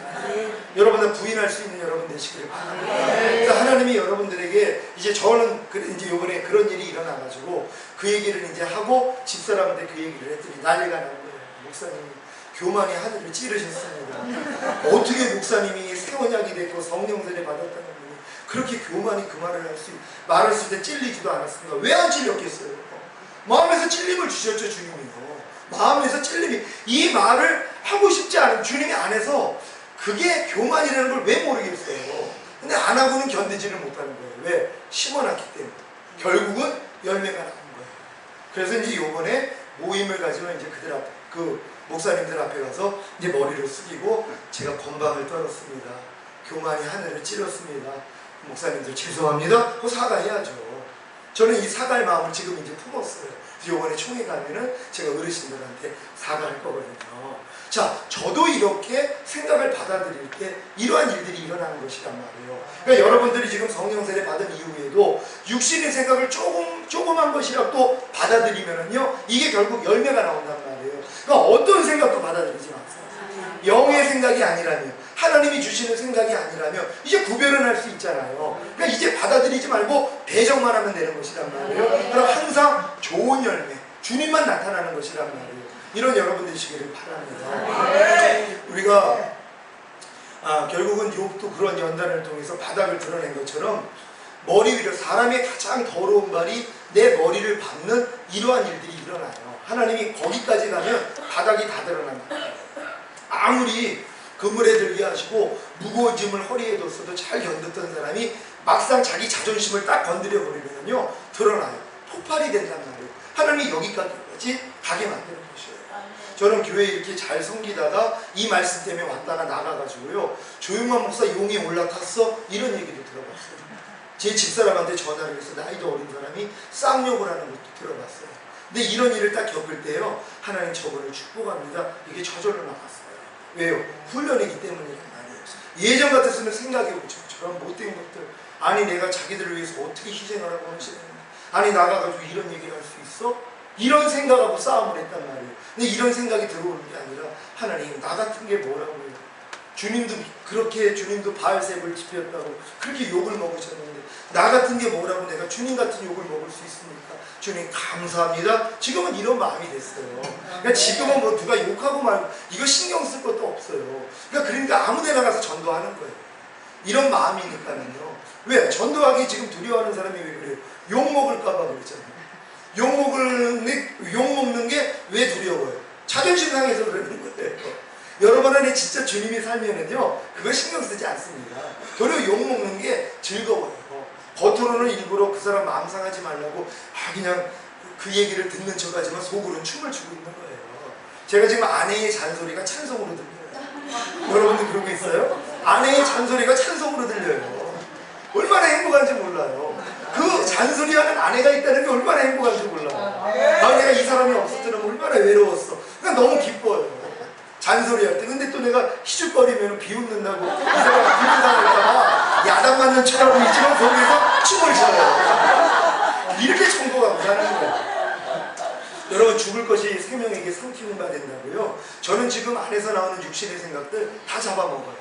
여러분은 부인할 수 있는 여러분 되시기를 바랍니다. 그래서 하나님이 여러분들에게 이제 저는 이제 요번에 그런 일이 일어나가지고 그 얘기를 이제 하고 집사람한테 그 얘기를 했더니 난리가 난 거예요. 목사님이 교만이 하늘을 찌르셨습니다. 어떻게 목사님이 새 언약이 됐고 성령세례 받았다는 분이 그렇게 교만이 그 말을 말했을 때 찔리지도 않았습니까? 왜 안 찔렸겠어요? 마음에서 찔림을 주셨죠 주님이요. 마음에서 찔림이 이 말을 하고 싶지 않은 주님이 안에서 그게 교만이라는 걸 왜 모르겠어요. 근데 안 하고는 견디지를 못하는 거예요. 왜? 심어놨기 때문에. 결국은 열매가 나온 거예요. 그래서 이제 요번에 모임을 가지고 이제 그들 앞에 그 목사님들 앞에 가서 이제 머리를 숙이고 제가 건방을 떨었습니다. 교만이 하늘을 찌렀습니다. 목사님들 죄송합니다 하고 사과해야죠. 저는 이 사과의 마음을 지금 이제 품었어요. 이번에 총회 가면은 제가 어르신들한테 사과할 거거든요. 자, 저도 이렇게 생각을 받아들일 때 이러한 일들이 일어나는 것이란 말이에요. 그러니까 여러분들이 지금 성령세례 받은 이후에도 육신의 생각을 조그만 것이라도 받아들이면은요, 이게 결국 열매가 나온단 말이에요. 그러니까 어떤 생각도 받아들이지 마세요. 영의 생각이 아니라면, 하나님이 주시는 생각이 아니라면 이제 구별은 할 수 있잖아요. 그러니까 이제 받아들이지 말고 배정만 하면 되는 것이란 말이에요. 그럼 항상 좋은 열매, 주님만 나타나는 것이란 말이에요. 이런 여러분 되시기를 바랍니다. 우리가 결국은 욥도 그런 연단을 통해서 바닥을 드러낸 것처럼 머리 위로 사람의 가장 더러운 발이 내 머리를 밟는 이러한 일들이 일어나요. 하나님이 거기까지 가면 바닥이 다 드러난다. 아무리 그물에 들게 하시고 무거운 짐을 허리에 뒀어도 잘 견뎠던 사람이 막상 자기 자존심을 딱 건드려 버리면요 드러나요. 폭발이 된단 말이에요. 하나님이 여기까지 가게 만드는 것이에요. 저는 교회에 이렇게 잘 섬기다가 이 말씀 때문에 왔다가 나가가지고요 조용한 목사 용에 올라탔어 이런 얘기도 들어봤어요. 제 집사람한테 전화를 해서 나이도 어린 사람이 쌍욕을 하는 것도 들어봤어요. 근데 이런 일을 딱 겪을 때요 하나님 저분을 축복합니다. 이게 저절로 나갔어요. 왜요? 훈련이기 때문이란 말이에요. 예전 같았으면 생각이 오죠. 저런 못된 것들 아니 내가 자기들을 위해서 어떻게 희생을 하고 하시는데 아니 나가가지고 이런 얘기를 할 수 있어? 이런 생각하고 싸움을 했단 말이에요. 근데 이런 생각이 들어오는 게 아니라 하나님 나 같은 게 뭐라고요? 주님도 바알셉을 지폈다고 그렇게 욕을 먹으셨는데 나 같은 게 뭐라고 내가 주님 같은 욕을 먹을 수 있습니까? 주님 감사합니다. 지금은 이런 마음이 됐어요. 그러니까 지금은 뭐 누가 욕하고 말고 이거 신경 쓸 것도 없어요. 그러니까 아무 데나 가서 전도하는 거예요. 이런 마음이니까는요. 왜? 전도하기 지금 두려워하는 사람이 왜 그래요? 욕 먹을까 봐 그러잖아요. 욕 먹는 게 왜 두려워요? 자존심 상해서 그러는 거예요. 여러분 안에 진짜 주님이 살면은요 그거 신경 쓰지 않습니다. 도리어 욕먹는 게 즐거워요. 겉으로는 일부러 그 사람 마음 상하지 말라고 그냥 그 얘기를 듣는 척하지만 속으로는 춤을 추고 있는 거예요. 제가 지금 아내의 잔소리가 찬송으로 들려요. 여러분들 그러고 있어요? 아내의 잔소리가 찬송으로 들려요. 얼마나 행복한지 몰라요. 그 잔소리하는 아내가 있다는 게 얼마나 행복한지 몰라요. 내가 이 사람이 없었더라면 얼마나 외로웠어. 그러니까 너무 기뻐요. 잔소리할 때. 근데 또 내가 희죽거리면 비웃는다고 이 사람 비웃상할까봐 야단맞는 척하고 있지만 거기서 춤을 춰요. 이렇게 정복하고 사는 거예요. 여러분 죽을 것이 생명에게 삼키는 바 된다고요. 저는 지금 안에서 나오는 육신의 생각들 다 잡아먹어요.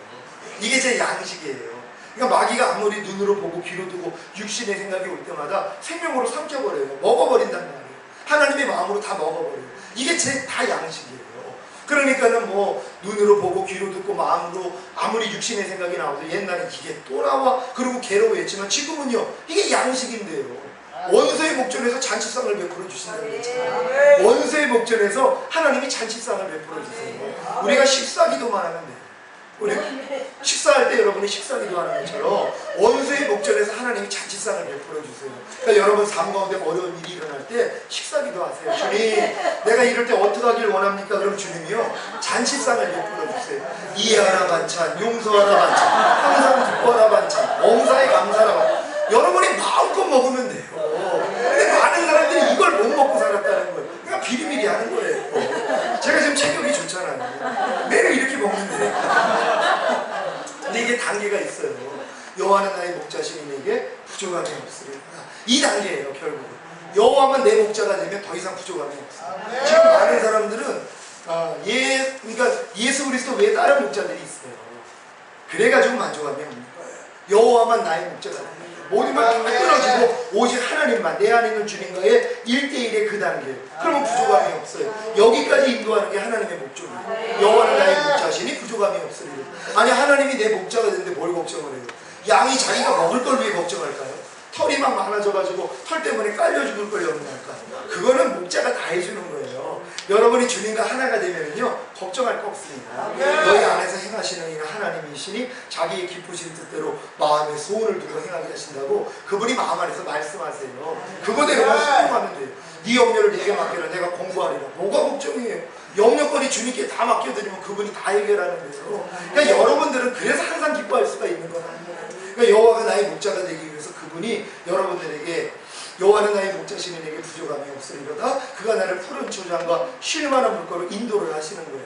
이게 제 양식이에요. 그러니까 마귀가 아무리 눈으로 보고 귀로 듣고 육신의 생각이 올 때마다 생명으로 삼켜버려요. 먹어버린단 말이에요. 하나님의 마음으로 다 먹어버려요. 이게 제 다 양식이에요. 그러니까는 뭐 눈으로 보고 귀로 듣고 마음으로 아무리 육신의 생각이 나와도 옛날에 이게 또 나와 그리고 괴로워했지만 지금은요 이게 양식인데요. 원수의 목전에서 잔치상을 베풀어 주신다고 했잖아요. 원수의 목전에서 하나님이 잔치상을 베풀어 주세요. 우리가 식사기도만 하면 돼요. 우리 식사할 때 여러분이 식사기도 하는 것처럼 원수의 목전에서 하나님이 잔치상을 베풀어 주세요. 그러니까 여러분 삶 가운데 어려운 일이 일어날 때 식사기도 하세요. 주님 내가 이럴 때 어떻게 하길 원합니까? 그럼 주님이요 잔치상을 베풀어 주세요. 이해하라 반찬, 용서하라 반찬, 항상 기뻐하라 반찬, 엄사에 감사하라 반찬. 여러분이 마음껏 먹으면 돼요. 근데 많은 사람들이 이걸 못 먹고 살았다는 거예요. 그러니까 비리비리 하는 거예요. 제가 지금 체격이 좋잖아요. 매일 이렇게 먹는데. 근데 이게 단계가 있어요. 여호와는 나의 목자시니 내게 부족함이 없으리라. 이 단계예요 결국은. 여호와만 내 목자가 되면 더 이상 부족함이 없어요. 지금 많은 사람들은 그러니까 예수 그리스도 외에 다른 목자들이 있어요. 그래가지고 만족함이 없는 거예요. 여호와만 나의 목자가 되면 모든 걸 다 끊어지고 오직 하나님만 내 안에 있는 주님과의 1대1의 그 단계. 그러면 부족함이 없어요. 여기까지 인도하는 게 하나님의 목적이에요. 여호와는 나의 목자시니 부족함이 없으리라. 아니 하나님이 내 목자가 되는데 뭘 걱정을 해요? 양이 자기가 먹을 걸 왜 걱정할까요? 털이 막 많아져가지고 털 때문에 깔려 죽을 걸 염려할까? 그거는 목자가 다 해주는 거예요. 여러분이 주님과 하나가 되면요 걱정할 거 없습니다. 너희 안에서 행하시는 이는 하나님이시니 자기의 기쁘신 뜻대로 마음의 소원을 두고 행하게 하신다고 그분이 마음 안에서 말씀하세요. 그거대로만 순종하면 돼요. 네 염려를 내게 맡겨라. 내가 공부하리라. 뭐가 걱정이에요? 염려거리 주님께 다 맡겨드리면 그분이 다 해결하는 거예요. 그러니까 여러분들은 그래서 항상 기뻐할 수가 있는 거예요. 그러니까 여호와가 나의 목자가 되기 위해서 그분이 여러분들에게 여호와는 나의 목자시니 내게 부족함이 없으리로다. 그가 나를 푸른 초장과 쉴만한 물가로 인도를 하시는 거예요.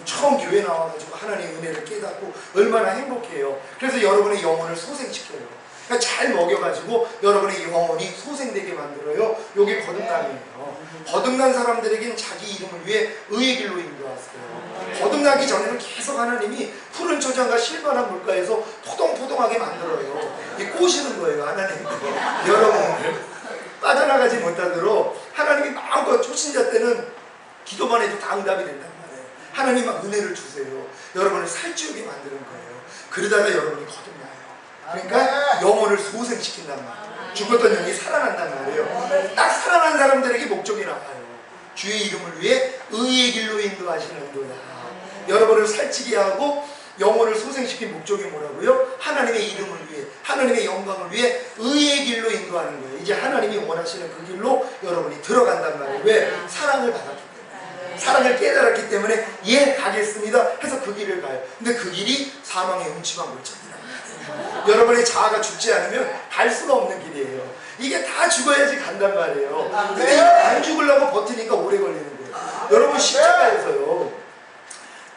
처음 교회 나와가지고 하나님의 은혜를 깨닫고 얼마나 행복해요. 그래서 여러분의 영혼을 소생시켜요. 그러니까 잘 먹여가지고 여러분의 영혼이 소생되게 만들어요. 이게 거듭남이에요. 거듭난 사람들에게는 자기 이름을 위해 의의 길로 인도하세요. 거듭나기 전에는 계속 하나님이 푸른 초장과 쉴만한 물가에서 포동포동하게 만들어요. 꼬시는 거예요. 하나님 여러분을 빠져나가지 못하도록 하나님이 마음껏 초신자 때는 기도만 해도 다 응답이 된단 말이에요. 하나님 막 은혜를 주세요. 여러분을 살찌우게 만드는 거예요. 그러다가 여러분이 거듭나요. 그러니까 영혼을 소생시킨단 말이에요. 죽었던 영이 살아난단 말이에요. 딱 살아난 사람들에게 목적이 나와요. 주의 이름을 위해 의의 길로 인도하시는도다. 여러분을 살찌게 하고 영혼을 소생시킨 목적이 뭐라고요? 하나님의 이름을 위해, 하나님의 영광을 위해 의의 길로 인도하는 거예요. 이제 하나님이 원하시는 그 길로 여러분이 들어간단 말이에요. 왜? 사랑을 받았기 때문에. 사랑을 깨달았기 때문에 예 가겠습니다 해서 그 길을 가요. 근데 그 길이 사망의 음침한 골짜기라는 거예요. 여러분의 자아가 죽지 않으면 갈 수가 없는 길이에요. 이게 다 죽어야지 간단 말이에요. 근데 이거 안 죽으려고 버티니까 오래 걸리는 거예요. 여러분 십자가에서요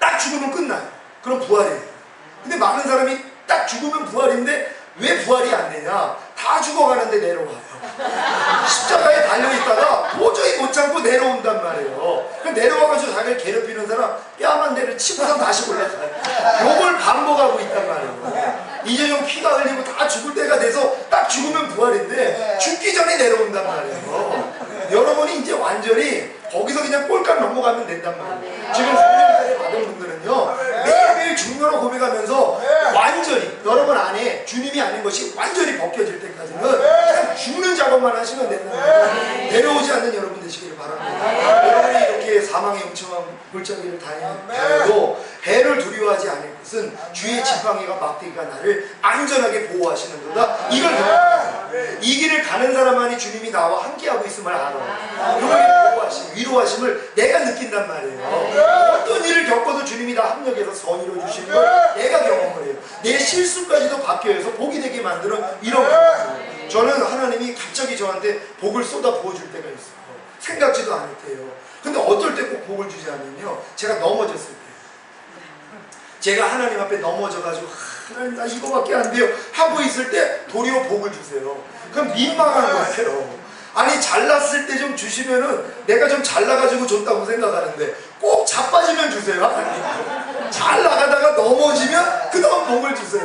딱 죽으면 끝나요. 그럼 부활이에요. 근데 많은 사람이 딱 죽으면 부활인데 왜 부활이 안 되냐? 다 죽어가는데 내려와요. 십자가에 달려있다가 도저히 못 참고 내려온단 말이에요. 그럼 내려와가지고 자기를 괴롭히는 사람 뺨 한 대를 치고서 다시 올라가요. 요걸 반복하고 있단 말이에요. 이제 좀 피가 흘리고 다 죽을 때가 돼서 딱 죽으면 부활인데 죽기 전에 내려온단 말이에요. 여러분이 이제 완전히 거기서 그냥 꼴깍 넘어가면 된단 말이에요. 지금 성령까지 받은 분들은요 매일매일 중요로 고백하면서 완전히 여러분 안에 주님이 아닌 것이 완전히 벗겨질 때까지는 그냥 죽는 작업만 하시면 된다는 거예요. 내려오지 않는 여러분 되시기를 바랍니다. 여러분이 이렇게 사망의 음침한 골짜기를 다녀도 배를 두려워하지 않을 것은 주의 지팡이가 막대기가 나를 안전하게 보호하시는 거다. 이걸 이 길을 가는 사람만이 주님이 나와 함께하고 있음을 알아. 그걸 보호하심, 위로하심을 내가 느낀단 말이에요. 어떤 일을 겪어도 주님이 다 합력해서 선의로 주시는 걸 내가 경험을 해요. 내 실수까지도 바뀌어서 복이 되게 만드는 이런 거예요. 저는 하나님이 갑자기 저한테 복을 쏟아 부어줄 때가 있어요. 생각지도 않을 때요. 근데 어떨 때 꼭 복을 주지 않으면요 제가 넘어졌을 때, 제가 하나님 앞에 넘어져가지고 하나님 나 이거밖에 안 돼요 하고 있을 때 도리어 복을 주세요. 그럼 민망한 거예요. 아니 잘났을 때 좀 주시면은 내가 좀 잘나가지고 줬다고 생각하는데 꼭 자빠지면 주세요. 하나님 잘 나가다가 넘어지면 그 다음 복을 주세요.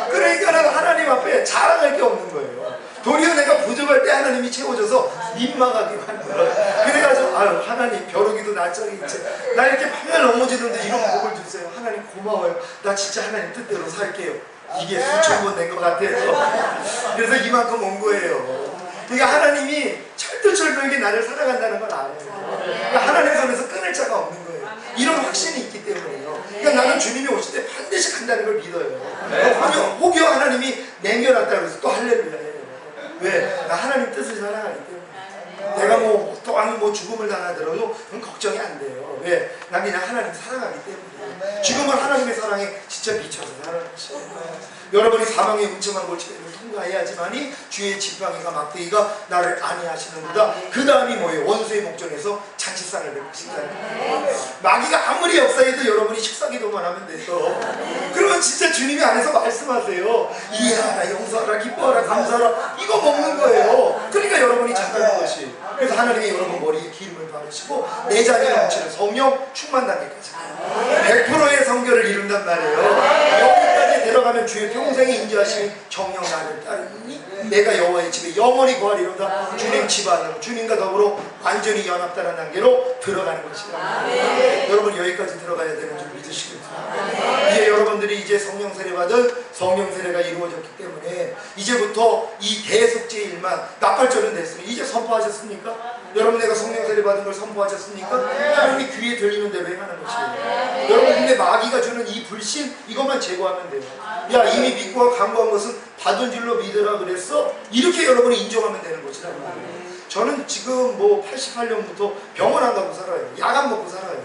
그러니까는 하나님 앞에 자랑할 게 없는 거예요. 도리어 내가 부족할 때 하나님이 채워줘서 민망하게 만들어요. 그래가지고 아유 하나님 벼룩이도 낯짝이 있지 나 이렇게 맨날 넘어지는데 이런 복을 주세요. 하나님 고마워요. 나 진짜 하나님 뜻대로 살게요. 이게 수천 번 된 것 같아서 그래서 이만큼 온 거예요. 그러니까 하나님이 철두철미하게 나를 사랑한다는 걸 알아요. 그러니까 하나님 손에서 끊을 자가 없는 거예요. 이런 확신이 있기 때문에요. 그러니까 나는 주님이 오실 때 반드시 간다는 걸 믿어요. 혹여 하나님이 남겨놨다 그래서 또 할렐루야 해요. 왜? 나 하나님 뜻을 사랑하기 때문에. 내가 뭐 또한 뭐 죽음을 당하더라도 그건 걱정이 안 돼요. 왜? 난 그냥 하나님 사랑하기 때문에. 지금은 하나님의 사랑에 진짜 미쳐서 살아가는 거예요. 여러분이 사망의 음침한 골짜기를 통과해야지만이 주의 지팡이가 막대기가 나를 안위하시는구나. 그 다음이 뭐예요? 원수의 목전에서 잔치상을 베푸신다는 거예요. 마귀가 아무리 역사해도 여러분이 식사기도만 하면 돼요. 그러면 진짜 주님이 안에서 말씀하세요. 이해하라, 용서하라, 기뻐하라, 감사하라. 이거 먹는 거예요. 그러니까 여러분이 잘하는 것이. 그래서 하나님이 여러분 머리에 기름을 바르시고 내 자녀 넘치는 성령 충만 단계까지 100%의 성결을 이룬단 말이에요. 여기까지 들어가면 주의 평생에 인도하시는 정령 나를 따르니 내가 여호와의 집에 영원히 거하리로다. 주님 집 안으로 주님과 더불어 완전히 연합다는 단계로 들어가는 것이다. 여러분 여기까지 들어가야 되는 줄 믿으시겠습니다. 이제 여러분들이 이제 성령 세례 받은 성령 세례가 이루어졌기 때문에 이제부터 이 대속죄의 일만 나팔절은 됐어요. 이제 선포하셨습니까? 여러분 내가 성령 세례 받은 걸 선포하셨습니까? 하나님이 귀에 들리는 대로 행하는 것이에요. 여러분 근데 마귀가 주는 이 불신 이것만 제거하면 돼요. 야 이미 믿고 간구한 것은 받은 줄로 믿으라 그랬어? 이렇게 여러분이 인정하면 되는 것이란 말이에요. 저는 지금 뭐 88년부터 병원 안 가고 살아요. 약 안 먹고 살아요.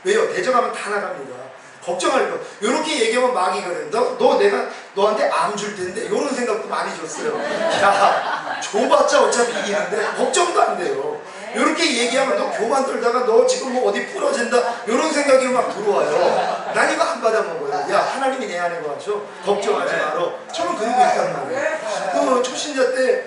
왜요? 대적하면 다 나갑니다. 걱정할 거. 이렇게 얘기하면 마귀가 그래. 너 내가 너한테 암 줄 텐데 이런 생각도 많이 줬어요. 야 줘봤자 어차피 이기는데 걱정도 안 돼요. 이렇게 얘기하면 너 교만 떨다가 너 지금 뭐 어디 부러진다 이런 생각이 막 들어와요. 난 이거 안 받아먹어요. 야 하나님이 내 안에 거하셔. 걱정하지 마라. 저는 그러고 있단 말이에요. 그 초신자 때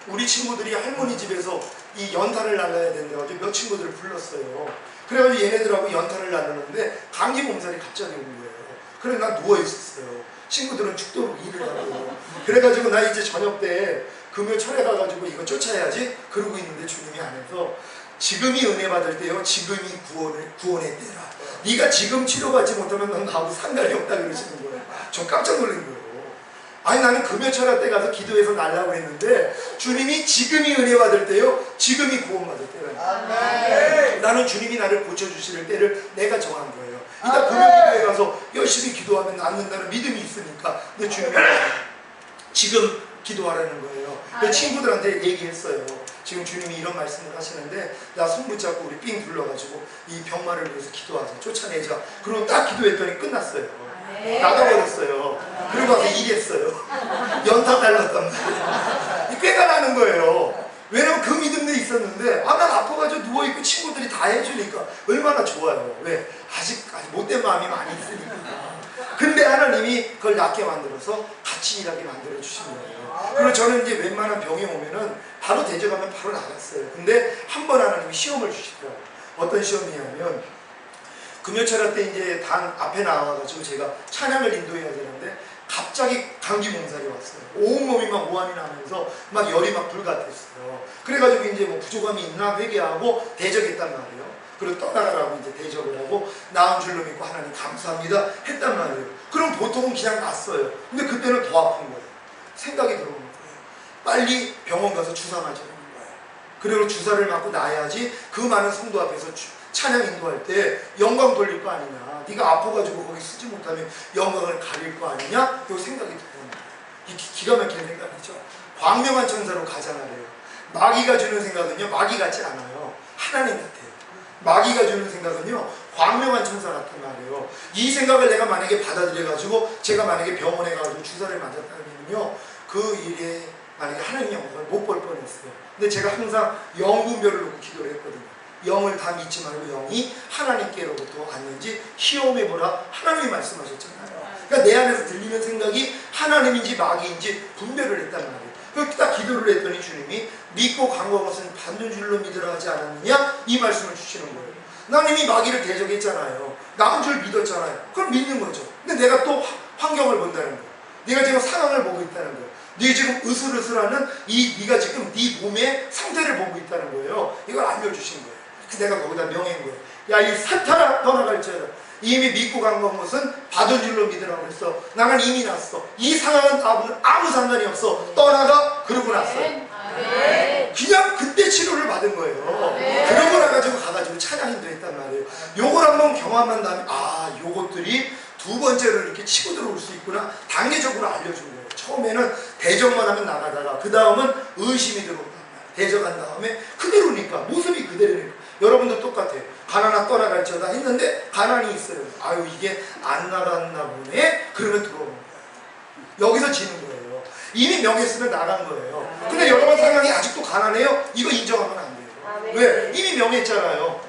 우리 친구들이 할머니 집에서 이 연탄을 날라야 된다고 몇 친구들을 불렀어요. 그래가지고 얘네들하고 연탄을 나누는데 감기 몸살이 갑자기 온 거예요. 그래서 난 누워있었어요. 친구들은 죽도록 일을 하고. 그래가지고 나 이제 저녁 때 금요 철에 가가지고 이거 쫓아야지 그러고 있는데 주님이 안에서 지금이 은혜 받을 때요, 지금이 구원의 때라. 네가 지금 치료받지 못하면 넌 나하고 상관이 없다 그러시는 거예요. 전 깜짝 놀란 거예요. 아니 나는 금요철학 때 가서 기도해서 날라고 했는데 주님이 지금이 은혜 받을 때요, 지금이 구원 받을 때라니까. 나는 주님이 나를 고쳐주실 때를 내가 정한 거예요. 일단 금요기도에 가서 열심히 기도하면 낫는다는 믿음이 있으니까. 근데 주님이 지금 기도하라는 거예요. 그 친구들한테 얘기했어요. 지금 주님이 이런 말씀을 하시는데 나 손 붙잡고 우리 삥 둘러가지고 이 병마를 위해서 기도하자, 쫓아내자. 그리고 딱 기도했더니 끝났어요. 나가버렸어요. 그리고 와서 일했어요. 연타 달랐단 말이에요. 꾀가 나는 거예요. 왜냐면 그 믿음도 있었는데 난 아파가지고 누워있고 친구들이 다 해주니까 얼마나 좋아요. 왜? 아직 못된 마음이 많이 있으니까. 근데 하나님이 그걸 낫게 만들어서 같이 일하게 만들어 주신 거예요. 그리고 저는 이제 웬만한 병이 오면은 바로 대적하면 바로 나갔어요. 근데 한 번 하나님이 시험을 주시더라고요. 어떤 시험이냐면 금요철학 때 이제 당 앞에 나와가지고 제가 찬양을 인도해야 되는데 갑자기 감기 몸살이 왔어요. 온몸이 막 오한이 나면서 막 열이 막 불같았어요. 그래가지고 이제 뭐 부족함이 있나 회개하고 대적했단 말이에요. 그리고 떠나가라고 이제 대적을 하고 나은 줄로 믿고 하나님 감사합니다 했단 말이에요. 그럼 보통은 그냥 났어요. 근데 그때는 더 아픈 거예요. 생각이 들어오는 거예요. 빨리 병원 가서 주사 맞으라는 거예요. 그리고 주사를 맞고 나야지 그 많은 성도 앞에서 찬양 인도할 때 영광 돌릴 거 아니냐. 네가 아파가지고 거기 쓰지 못하면 영광을 가릴 거 아니냐. 그 생각이 들어오는 거예요. 기가 막힌 생각이죠. 광명한 천사로 가잖아요. 마귀가 주는 생각은요, 마귀 같지 않아요. 하나님 같아요. 마귀가 주는 생각은요, 광명한 천사 같은 말이에요. 이 생각을 내가 만약에 받아들여가지고 제가 만약에 병원에 가서 주사를 맞았다면요, 그 일에 만약에 하나님 영광을 못 볼 뻔했어요. 근데 제가 항상 영분별을 놓고 기도를 했거든요. 영을 다 믿지 말고 영이 하나님께로부터 왔는지 시험해 보라. 하나님이 말씀하셨잖아요. 그러니까 내 안에서 들리는 생각이 하나님인지 마귀인지 분별을 했단 말이에요. 그렇게 딱 기도를 했더니 주님이 믿고 간 것은 받는 줄로 믿으라 하지 않았느냐? 이 말씀을 주시는 거예요. 나는 이미 마귀를 대적했잖아요. 나은 줄 믿었잖아요. 그럼 믿는 거죠. 근데 내가 또 환경을 본다는 거예요. 네가 지금 상황을 보고 있다는 거예요. 네가 지금 으슬으슬하는 네가 지금 네 몸의 상태를 보고 있다는 거예요. 이걸 알려주신 거예요. 그래서 내가 거기다 명한 거예요. 야, 이 사탄아 떠나갈지어다. 이미 믿고 간 것은 받은 줄로 믿으라고 그랬어. 나는 이미 났어. 이 상황은 아무 상관이 없어. 떠나가. 그러고 났어요. 그냥 그때 치료를 받은 거예요. 그러고 나가지고 가가지고 찬양인도 했단 말이에요. 요걸 한번 경험한 다음에 요것들이 두 번째로 이렇게 치고 들어올 수 있구나. 단계적으로 알려준 거예요. 처음에는 대적만 하면 나가다가 그 다음은 의심이 들어온단 말이에요. 대적한 다음에 그대로니까 모습이 그대로니까. 여러분도 똑같아요. 가난아 떠나갈지어다 했는데 가난이 있어요. 아유 이게 안 나갔나 보네. 그러면 들어오는 거예요. 여기서 지는 거예요. 이미 명했으면 나간 거예요. 근데 여러분 상황이 아직도 가난해요? 이거 인정하면 안 돼요. 왜? 이미 명했잖아요.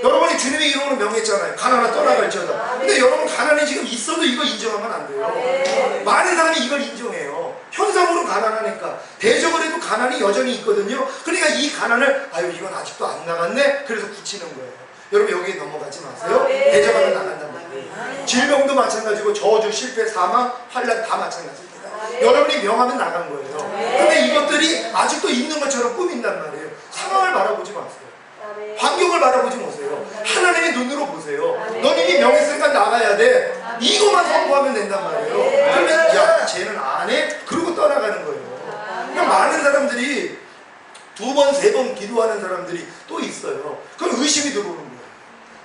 여러분이 주님의 이름으로 명했잖아요. 가난아 떠나갈지어다. 근데 여러분 가난이 지금 있어도 이거 인정하면 안 돼요. 많은 사람이 이걸 인정해요. 현상으로 가난하니까. 대적을 해도 가난이 여전히 있거든요. 그러니까 이 가난을 아유 이건 아직도 안 나갔네. 그래서 굳히는 거예요. 여러분 여기에 넘어가지 마세요. 대적하면 나간단 말이에요. 질병도 마찬가지고 저주, 실패, 사망, 환난 다 마찬가지입니다. 여러분이 명하면 나간 거예요. 근데 이것들이 아직도 있는 것처럼 꾸민단 말이에요. 상황을 바라보지 마세요. 환경을 바라보지 마세요. 하나님의 눈으로 보세요. 넌 이미 명했으니까 나가야 돼. 이것만 선포하면 된단 말이에요. 그러면 야 쟤는 안 해? 그러고 떠나가는 거예요. 그러니까 많은 사람들이 두 번, 세 번 기도하는 사람들이 또 있어요. 그럼 의심이 들어오는 거예요.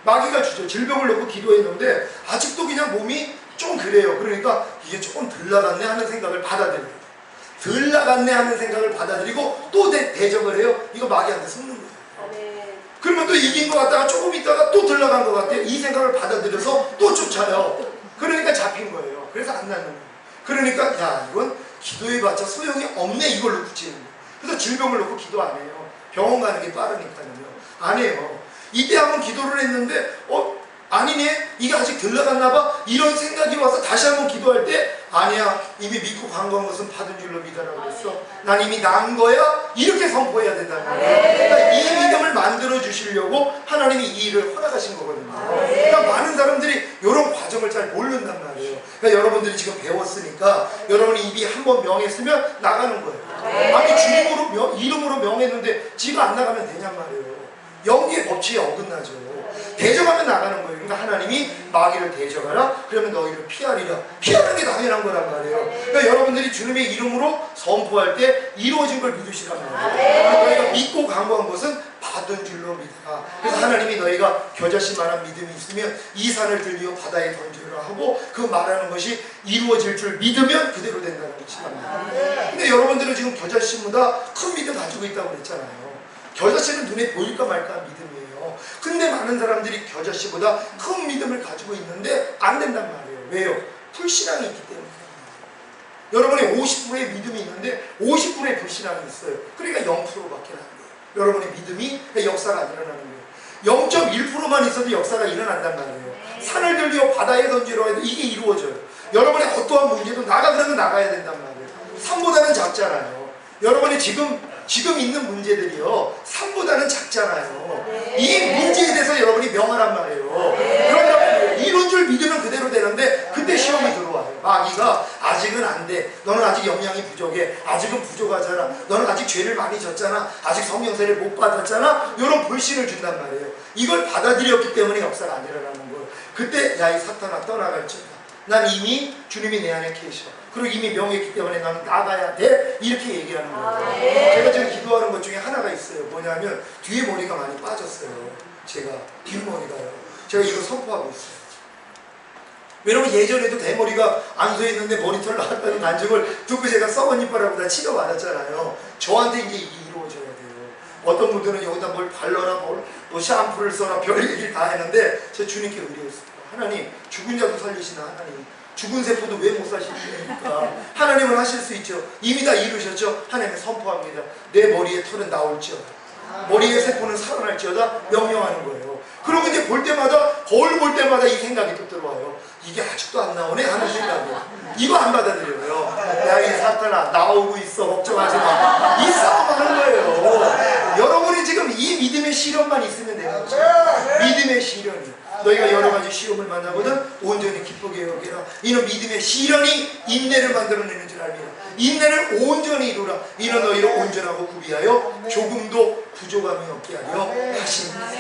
마귀가 주죠. 질병을 놓고 기도했는데 아직도 그냥 몸이 좀 그래요. 그러니까 이게 조금 덜 나갔네 하는 생각을 받아들여요. 덜 나갔네 하는 생각을 받아들이고 또 대적을 해요. 이거 마귀한테 속는 거예요. 그러면 또 이긴 것 같다가 조금 있다가 또 덜 나간 것 같아요. 이 생각을 받아들여서 또 쫓아요. 그러니까 잡힌 거예요. 그래서 안 나는 거예요. 그러니까 야 이건 기도해봤자 소용이 없네 이걸로 굳히는 거예요. 그래서 질병을 놓고 기도 안 해요. 병원 가는 게 빠르니까요. 안 해요. 이때 한번 기도를 했는데 아니네 이게 아직 덜 나갔나 봐 이런 생각이 와서 다시 한번 기도할 때 아니야 이미 믿고 간 것은 받은 줄로 믿으라고 그랬어. 난 이미 난 거야. 이렇게 선포해야 된다는 거예요. 그러니까 이 믿음을 만들어 주시려고 하나님이 이 일을 허락하신 거거든요. 그러니까 많은 사람들이 이런 과정을 잘 모른단 말이에요. 그러니까 여러분들이 지금 배웠으니까 여러분이 입이 한번 명했으면 나가는 거예요. 아니 주님으로 이름으로 명했는데 지가 안 나가면 되냔 말이에요. 영계의 법칙에 어긋나죠. 대적하면 나가는 거예요. 그러니까 하나님이 마귀를 대적하라. 그러면 너희를 피하리라. 피하는 게 당연한 거란 말이에요. 그러니까 여러분들이 주님의 이름으로 선포할 때 이루어진 걸 믿으시란 말이에요. 너희가 믿고 강구한 것은 받은 줄로 믿어라. 그래서 하나님이 너희가 겨자씨만한 믿음이 있으면 이 산을 들리어 바다에 던지라 하고 그 말하는 것이 이루어질 줄 믿으면 그대로 된다는 것이랍니다. 근데 여러분들은 지금 겨자씨보다 큰 믿음 가지고 있다고 그랬잖아요. 겨자씨는 눈에 보일까 말까 믿음이에요. 근데 많은 사람들이 겨자씨보다 큰 믿음을 가지고 있는데 안 된단 말이에요. 왜요? 불신앙이 있기 때문에. 여러분이 50%의 믿음이 있는데 50%의 불신앙이 있어요. 그러니까 0%밖에 안 돼요. 여러분의 믿음이 역사가 안 일어나는 거예요. 0.1%만 있어도 역사가 일어난단 말이에요. 산을 들리어 바다에 던지러 해도 이게 이루어져요. 여러분의 어떠한 문제도 나가 그러면 나가야 된단 말이에요. 산보다는 작잖아요. 여러분이 지금 있는 문제들이요, 산보다는 작잖아요. 이 문제에 대해서 여러분이 명하란 말이에요. 그러면 이런 줄 믿으면 그대로 되는데 그때 시험이 들어와요. 마귀가 아직은 안 돼. 너는 아직 영양이 부족해. 아직은 부족하잖아. 너는 아직 죄를 많이 졌잖아. 아직 성령세를 못 받았잖아. 이런 불신을 준단 말이에요. 이걸 받아들였기 때문에 역사가 안 일어나는 거예요. 그때 야, 이 사탄아 떠나갈지어다. 난 이미 주님이 내 안에 계셔. 그리고 이미 명했기 때문에 나는 나가야 돼. 이렇게 얘기하는 거예요. 제가 지금 기도하는 것 중에 하나가 있어요. 뭐냐면 뒤에 머리가 많이 빠졌어요. 제가 뒷머리가요. 제가 이거 선포하고 있어요. 왜냐면 예전에도 대머리가 안 서 있는데 머리털 나왔다는 난증을 듣고 제가 썩은 이빨하고 다 치료 받았잖아요. 저한테 이제 이게 이루어져야 돼요. 어떤 분들은 여기다 뭘 발라라, 뭐 샴푸를 써라, 별 얘기를 다 했는데 제 주님께 의뢰했어요. 하나님, 죽은 자도 살리시나 하나님. 죽은 세포도 왜 못 사시니까 하나님은 하실 수 있죠. 이미 다 이루셨죠. 하나님 선포합니다. 내 머리에 털은 나올지어다. 머리의 세포는 살아날지어다. 명령하는 거예요. 그러고 이제 볼 때마다, 거울 볼 때마다 이 생각이 또 들어와요. 이게 아직도 안 나오네 하는 생각이에요. 이거 안 받아들여요. 야, 이 사탄아, 나오고 있어. 걱정하지 마. 이 싸움 하는 거예요. 여러분이 지금 이 믿음의 시련만 있으면 되는 거죠. 믿음의 시련이. 너희가 여러 가지 시험을 만나거든 온전히 기쁘게 여기라. 이는 믿음의 시련이 인내를 만들어내는 줄 알미라. 인내를 온전히 이루라. 이는 너희를 온전하고 구비하여 조금도 부족함이 없게 하려 하십니다.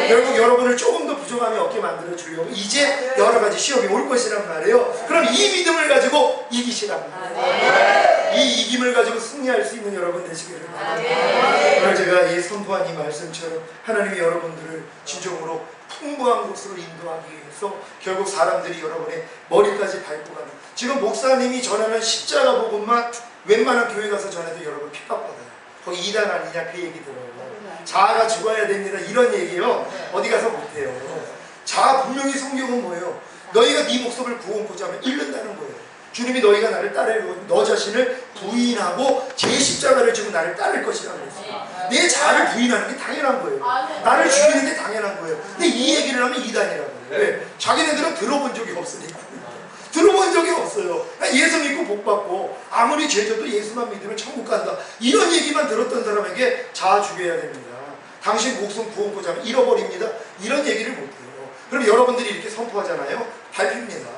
결국 여러분을 조금도 부족함이 없게 만들어 주려고 이제 여러 가지 시험이 올 것이란 말이에요. 그럼 이 믿음을 가지고 이기시란 말이에요. 이 이김을 가지고 승리할 수 있는 여러분 되시기를 바랍니다. 오늘 제가 이 선포한 이 말씀처럼 하나님이 여러분들을 진정으로 풍부한 곳으로 인도하기 위해서 결국 사람들이 여러분의 머리까지 밟고 가는, 지금 목사님이 전하는 십자가 복음만 웬만한 교회 가서 전해도 여러분 핍박받아요. 거기 이단 아니냐 그 얘기 들어요. 자아가 죽어야 됩니다 이런 얘기요 어디 가서 못해요. 자아 분명히 성경은 뭐예요? 너희가 네 목숨을 구원코자 하면 잃는다는 거예요. 주님이 너희가 나를 따르려고 너 자신을 부인하고 제 십자가를 지고 나를 따를 것이라고 했어요. 내 자아를 부인하는 게 당연한 거예요. 나를 죽이는 게 당연한 거예요. 근데 이 얘기를 하면 이단이라고 해요. 왜? 자기네들은 들어본 적이 없으니까. 들어본 적이 없어요. 예수 믿고 복 받고 아무리 죄져도 예수만 믿으면 천국 간다. 이런 얘기만 들었던 사람에게 자아 죽여야 됩니다. 당신 목숨 구원코자 하면 잃어버립니다. 이런 얘기를 못해요. 그럼 여러분들이 이렇게 선포하잖아요. 밟힙니다.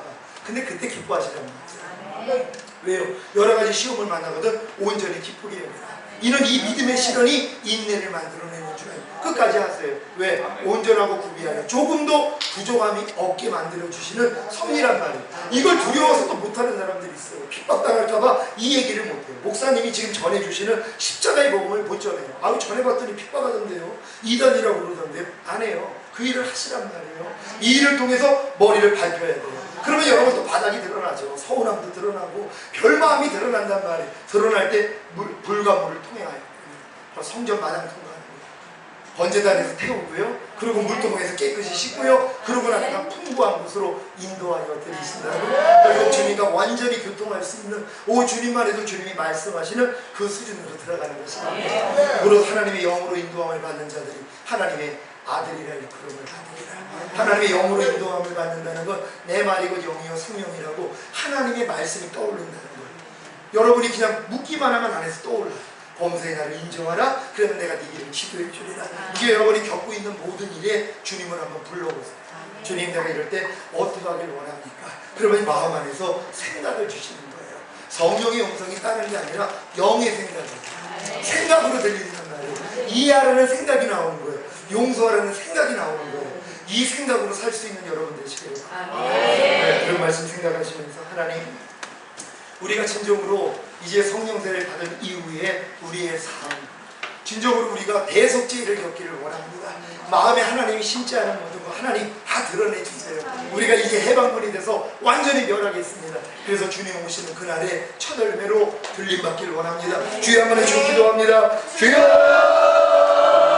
근데 그때 기뻐하시란 말이에요. 왜요? 여러 가지 시험을 만나거든 온전히 기쁘게 여기라. 이는 이 믿음의 시련이 인내를 만들어내는 줄 알고 끝까지 하세요. 왜? 온전하고 구비하여 조금도 부족함이 없게 만들어주시는 섭리란 말이에요. 이걸 두려워서 또 못하는 사람들이 있어요. 핍박당할까봐 이 얘기를 못해요. 목사님이 지금 전해주시는 십자가의 복음을 못 전해요. 아우 전해봤더니 핍박하던데요. 이단이라고 그러던데요. 안 해요. 그 일을 하시란 말이에요. 이 일을 통해서 머리를 밟혀야 돼요. 그러면 여러분 또 바닥이 드러나죠. 서운함도 드러나고 별마음이 드러난단 말이에요. 드러날 때 불과 물을 통해가요. 성전 마당 통과하는 거예요. 번제단에서 태우고요. 그리고 물통에서 깨끗이 씻고요. 그러고 나니까 풍부한 곳으로 인도하여 드리신다고. 결국 주님과 완전히 교통할 수 있는 오 주님만 해도 주님이 말씀하시는 그 수준으로 들어가는 것입니다. 무릇 하나님의 영으로 인도함을 받는 자들이 하나님의 아들이라 일컬음을 받으리라. 하나님의 영으로 인도함을 받는다는 건 내 말이고 영이요 성령이라고 하나님의 말씀이 떠오른다는 거예요. 여러분이 그냥 묻기만 하면 안에서 떠올라요. 범사의 나를 인정하라. 그러면 내가 네 이름 기도해 주리라. 이게 여러분이 겪고 있는 모든 일에 주님을 한번 불러보세요. 주님 내가 이럴 때 어떻게 하길 원합니까? 그러면 마음 안에서 생각을 주시는 거예요. 성령의 음성이 따르는 게 아니라 영의 생각을 생각으로 들리는 말이에요. 이해하려는 생각이 나오는 거예요. 용서하라는 생각이 나오는 거예요. 이 생각으로 살 수 있는 여러분 되시기를 바랍니다. 네, 그런 말씀 생각하시면서 하나님, 우리가 진정으로 이제 성령 세례를 받은 이후에 우리의 삶, 진정으로 우리가 대속죄를 겪기를 원합니다. 마음에 하나님이 심지 않은 모든 거 하나님 다 드러내 주세요. 우리가 이제 해방군이 돼서 완전히 멸하겠습니다. 그래서 주님 오시는 그날에 첫 열매로 들림받기를 원합니다. 주여 한번 해주시고 기도합니다. 주여!